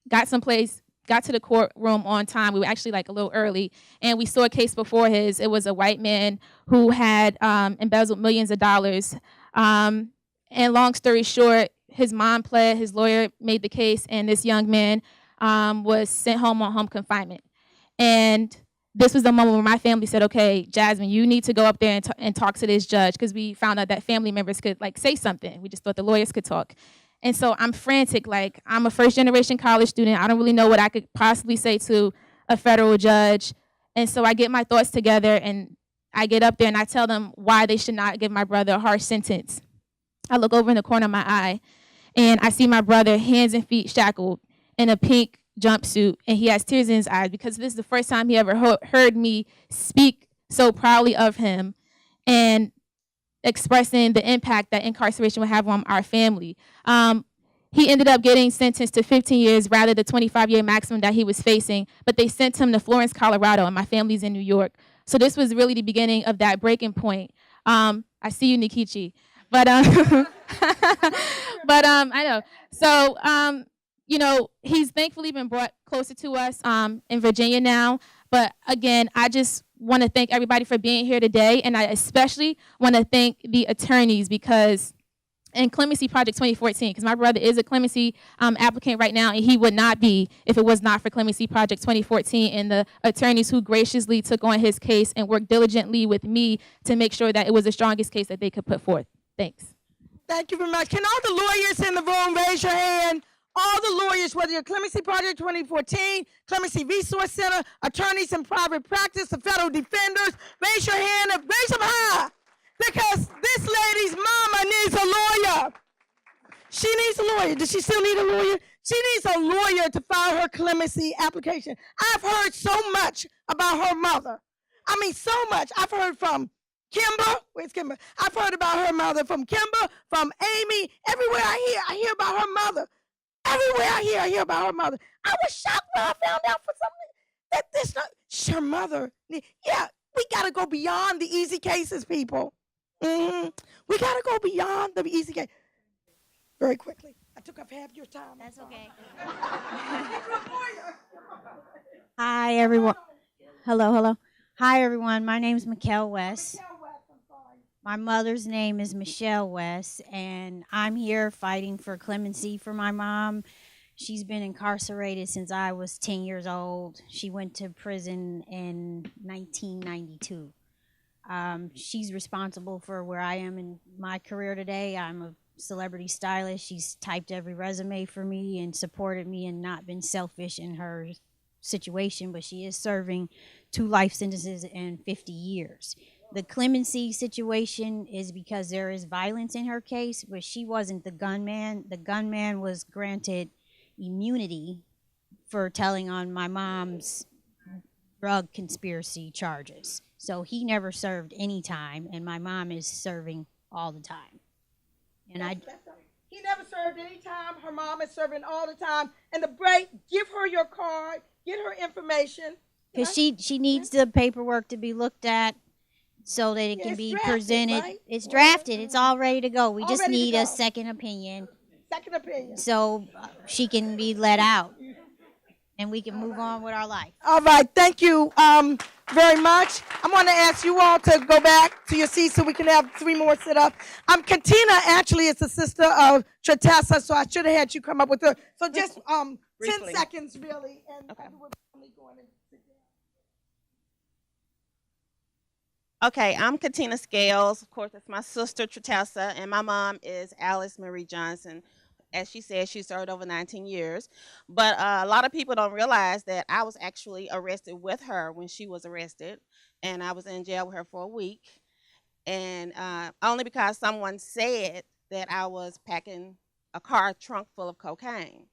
got to the courtroom on time. We were actually like a little early, and we saw a case before his. It was a white man who had embezzled millions of dollars. And long story short, his mom pled, his lawyer made the case, and this young man was sent home on home confinement. And this was the moment where my family said, okay, Jasmine, you need to go up there and talk to this judge, because we found out that family members could like say something. We just thought the lawyers could talk. And so I'm frantic, like I'm a first generation college student. I don't really know what I could possibly say to a federal judge. And so I get my thoughts together and I get up there and I tell them why they should not give my brother a harsh sentence. I look over in the corner of my eye and I see my brother, hands and feet shackled in a pink jumpsuit, and he has tears in his eyes because this is the first time he ever heard me speak so proudly of him and expressing the impact that incarceration would have on our family. He ended up getting sentenced to 15 years rather than the 25-year maximum that he was facing, but they sent him to Florence, Colorado, and my family's in New York. So this was really the beginning of that breaking point. I see you, Nikichi. But I know. So, he's thankfully been brought closer to us in Virginia now. But again, I just want to thank everybody for being here today. And I especially want to thank the attorneys because in Clemency Project 2014, because my brother is a clemency applicant right now, and he would not be if it was not for Clemency Project 2014 and the attorneys who graciously took on his case and worked diligently with me to make sure that it was the strongest case that they could put forth. Thanks. Thank you very much. Can all the lawyers in the room raise your hand? All the lawyers, whether you're Clemency Project 2014, Clemency Resource Center, attorneys in private practice, the federal defenders, raise your hand and raise them high. Because this lady's mama needs a lawyer. She needs a lawyer. Does she still need a lawyer? She needs a lawyer to file her clemency application. I've heard so much about her mother. I mean, so much. I've heard from Kimber, where's Kimber? I've heard about her mother from Kimber, from Amy. Everywhere I hear about her mother. Everywhere I hear about her mother. I was shocked when I found out for something that this not her mother. Yeah, we gotta go beyond the easy cases, people. We gotta go beyond the easy case. Very quickly. I took up half your time. That's okay. Hi, everyone. Hello. Hi, everyone. My name is Mikkel West. My mother's name is Michelle West, and I'm here fighting for clemency for my mom. She's been incarcerated since I was 10 years old. She went to prison in 1992. She's responsible for where I am in my career today. I'm a celebrity stylist. She's typed every resume for me and supported me and not been selfish in her situation, but she is serving 2 life sentences and 50 years. The clemency situation is because there is violence in her case, but she wasn't the gunman. The gunman was granted immunity for telling on my mom's drug conspiracy charges. So he never served any time, and my mom is serving all the time. And He never served any time. Her mom is serving all the time. And the break, give her your card, get her information. Because she needs the paperwork to be looked at so that it can be drafted, presented. right? It's drafted. It's all ready to go. We All just ready to need go. a second opinion Second opinion. so she can be let out and we can move on with our life. All right, thank you very much. I'm going to ask you all to go back to your seats so we can have 3 more sit up. Ktina actually is the sister of Tressa, so I should have had you come up with her. So just 10 Briefly. seconds, really, and Underwood family going and sit down. Okay, I'm Ktina Scales. Of course, that's my sister, Tressa, and my mom is Alice Marie Johnson. As she said, she served over 19 years. But a lot of people don't realize that I was actually arrested with her when she was arrested, and I was in jail with her for a week. And only because someone said that I was packing a car trunk full of cocaine.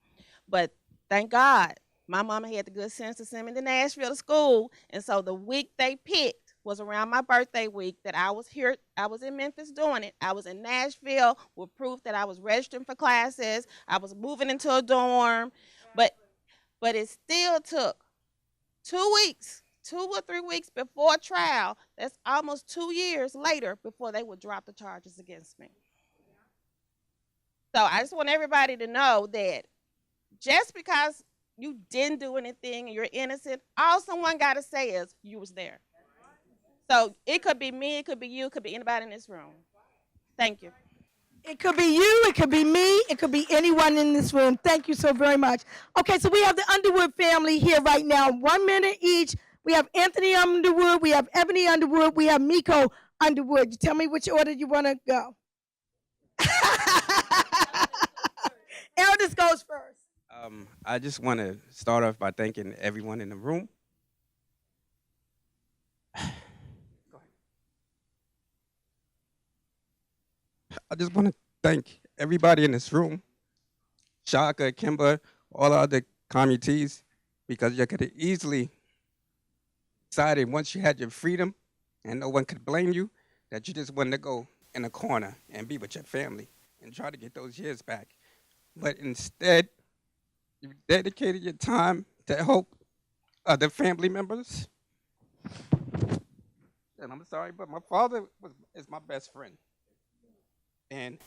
But thank God, my mama had the good sense to send me to Nashville to school, and so the week they picked was around my birthday week that I was here. I was in Memphis doing it. I was in Nashville with proof that I was registering for classes. I was moving into a dorm, but it still took 2 weeks, 2 or 3 weeks before trial. That's almost 2 years later before they would drop the charges against me. So I just want everybody to know that just because you didn't do anything and you're innocent, all someone got to say is you was there. So it could be me, it could be you, it could be anybody in this room. Thank you. It could be you, it could be me, it could be anyone in this room. Thank you so very much. Okay, so we have the Underwood family here right now. 1 minute each. We have Anthony Underwood, we have Ebony Underwood, we have Miko Underwood. You tell me which order you want to go. Eldest goes first. I just want to start off by thanking everyone in the room. I just want to thank everybody in this room, Shaka, Kimber, all the other committees, because you could have easily decided once you had your freedom and no one could blame you, that you just wanted to go in a corner and be with your family and try to get those years back. But instead, you dedicated your time to help other family members. And I'm sorry, but my father is my best friend. And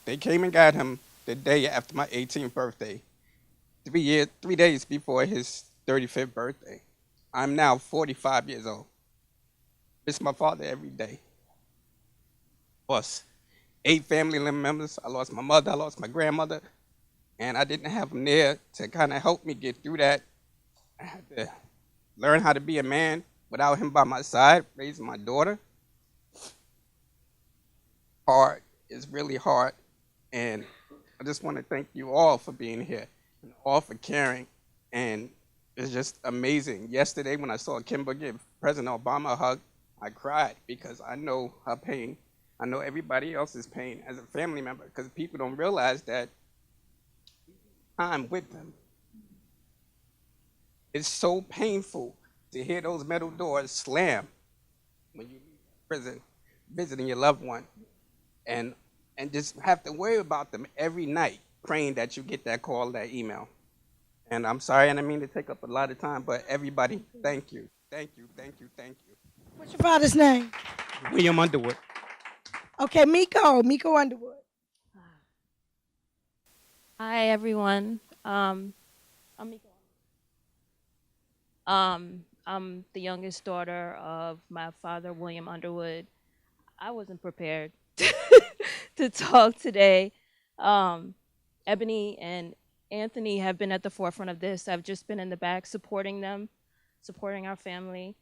they came and got him the day after my 18th birthday, 3 days before his 35th birthday. I'm now 45 years old. Miss my father every day. Lost 8 family members. I lost my mother, I lost my grandmother, and I didn't have them there to kind of help me get through that. I had to learn how to be a man without him by my side, raising my daughter. Hard. It's really hard, and I just want to thank you all for being here and all for caring, and it's just amazing. Yesterday when I saw Kimber give President Obama a hug, I cried because I know her pain. I know everybody else's pain as a family member, because people don't realize that I'm with them. It's so painful to hear those metal doors slam when you leave prison. visiting your loved one, and just have to worry about them every night, praying that you get that call, that email. And I'm sorry, and I mean to take up a lot of time, but everybody, thank you, thank you, thank you, thank you. What's your father's name? William Underwood. Okay, Miko Underwood. Hi everyone. I'm Miko. I'm the youngest daughter of my father, William Underwood. I wasn't prepared to talk today. Ebony and Anthony have been at the forefront of this. I've just been in the back supporting them, supporting our family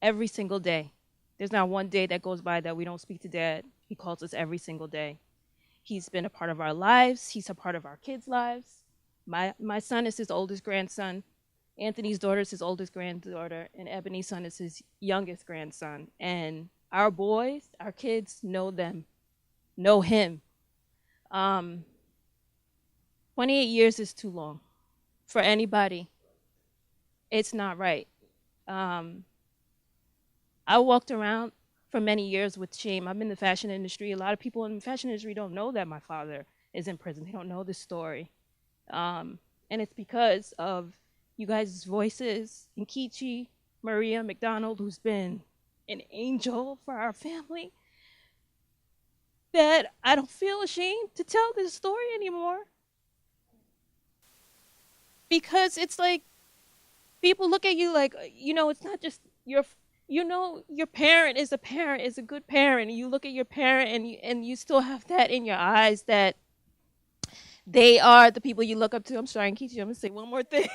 every single day. There's not one day that goes by that we don't speak to Dad. He calls us every single day. He's been a part of our lives. He's a part of our kids' lives. My son is his oldest grandson. Anthony's daughter is his oldest granddaughter, and Ebony's son is his youngest grandson. And our boys, our kids know them, know him. 28 years is too long for anybody. It's not right. I walked around for many years with shame. I'm in the fashion industry. A lot of people in the fashion industry don't know that my father is in prison. They don't know this story. And it's because of you guys' voices, Nkechi, Maria McDonald, who's been an angel for our family, that I don't feel ashamed to tell this story anymore. Because it's like, people look at you like, it's not just your parent is a good parent. And you look at your parent and you still have that in your eyes that they are the people you look up to. I'm sorry, Nkechi, I'm gonna say one more thing.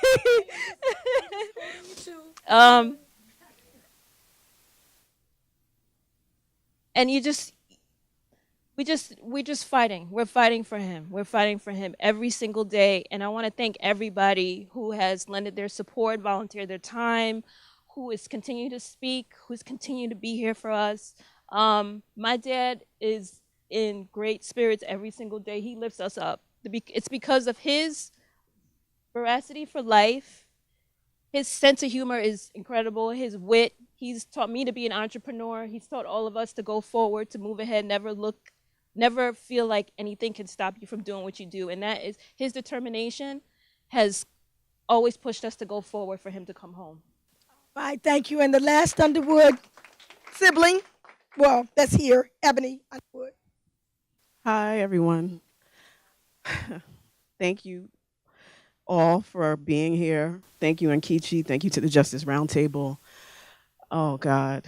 And we're just fighting. We're fighting for him. We're fighting for him every single day. And I want to thank everybody who has lended their support, volunteered their time, who is continuing to speak, who's continuing to be here for us. My dad is in great spirits every single day. He lifts us up. It's because of his veracity for life. His sense of humor is incredible. His wit. He's taught me to be an entrepreneur. He's taught all of us to go forward, to move ahead, never feel like anything can stop you from doing what you do. And that is his determination has always pushed us to go forward for him to come home. All right, thank you. And the last Underwood sibling, well, that's here, Ebony Underwood. Hi, everyone. Thank you all for being here. Thank you, Nkechi. Thank you to the Justice Roundtable. Oh, God.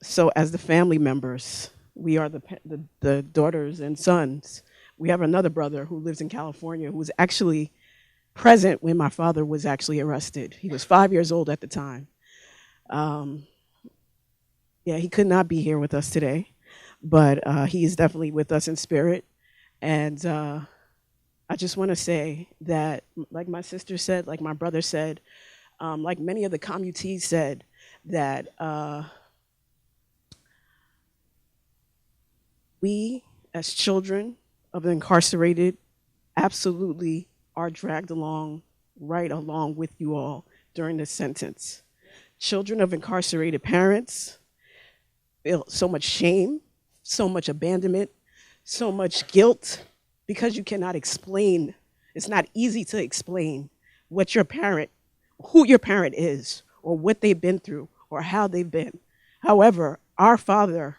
So as the family members, we are the daughters and sons. We have another brother who lives in California who was actually present when my father was actually arrested. He was 5 years old at the time. Yeah, he could not be here with us today, but he is definitely with us in spirit. And I just want to say that, like my sister said, like my brother said, like many of the commutees said, that we as children of the incarcerated absolutely are dragged along, right along with you all during this sentence. Children of incarcerated parents feel so much shame, so much abandonment, so much guilt, because you cannot explain. It's not easy to explain what your parent, who your parent is, or what they've been through, or how they've been. However, our father,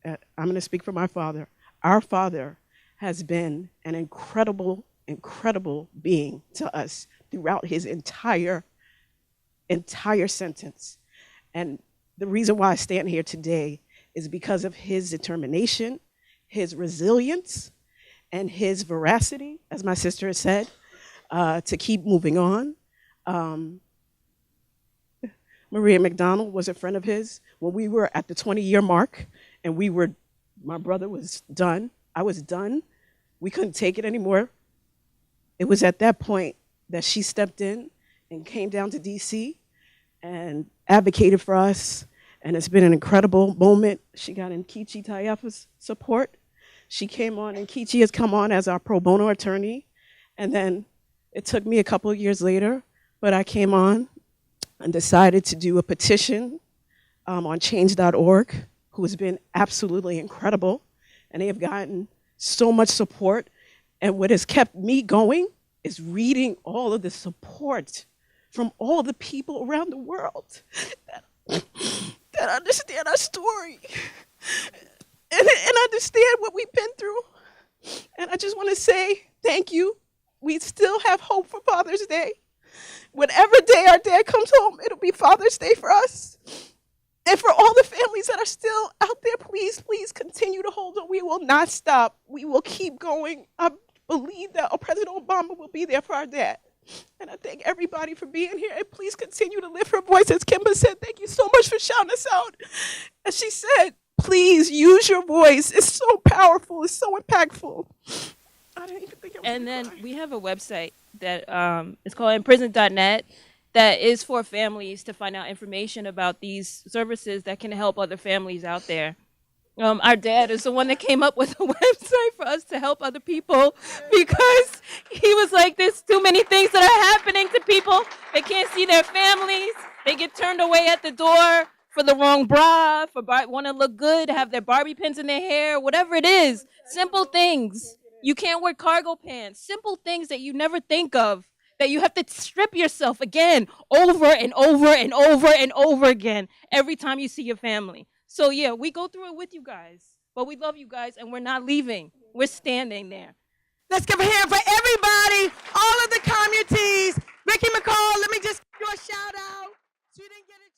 I'm going to speak for my father, our father has been an incredible, incredible being to us throughout his entire sentence. And the reason why I stand here today is because of his determination, his resilience, and his veracity, as my sister has said, to keep moving on. Maria McDonald was a friend of his. When we were at the 20-year mark, and my brother was done, I was done, we couldn't take it anymore. It was at that point that she stepped in and came down to DC and advocated for us, and it's been an incredible moment. She got Nkechi Tayafa's support. She came on, and Nkechi has come on as our pro bono attorney, and then it took me a couple of years later, but I came on and decided to do a petition on change.org, who has been absolutely incredible. And they have gotten so much support. And what has kept me going is reading all of the support from all the people around the world that understand our story and understand what we've been through. And I just want to say thank you. We still have hope for Father's Day. Whatever day our dad comes home, it'll be Father's Day for us. And for all the families that are still out there, please, please continue to hold on. We will not stop. We will keep going. I believe that President Obama will be there for our dad. And I thank everybody for being here. And please continue to lift her voice. As Kimba said, thank you so much for shouting us out. As she said, please use your voice. It's so powerful. It's so impactful. I didn't even think I was And then we have a website that is called inprison.net that is for families to find out information about these services that can help other families out there. Our dad is the one that came up with a website for us to help other people because he was like, there's too many things that are happening to people. They can't see their families. They get turned away at the door for the wrong bra, for want to look good, have their Barbie pins in their hair, whatever it is. Simple things. You can't wear cargo pants. Simple things that you never think of, that you have to strip yourself again over and over and over and over again every time you see your family. So yeah, we go through it with you guys, but we love you guys and we're not leaving. We're standing there. Let's give a hand for everybody, all of the communities. Ricky McCall, let me just give you a shout out. She didn't get it.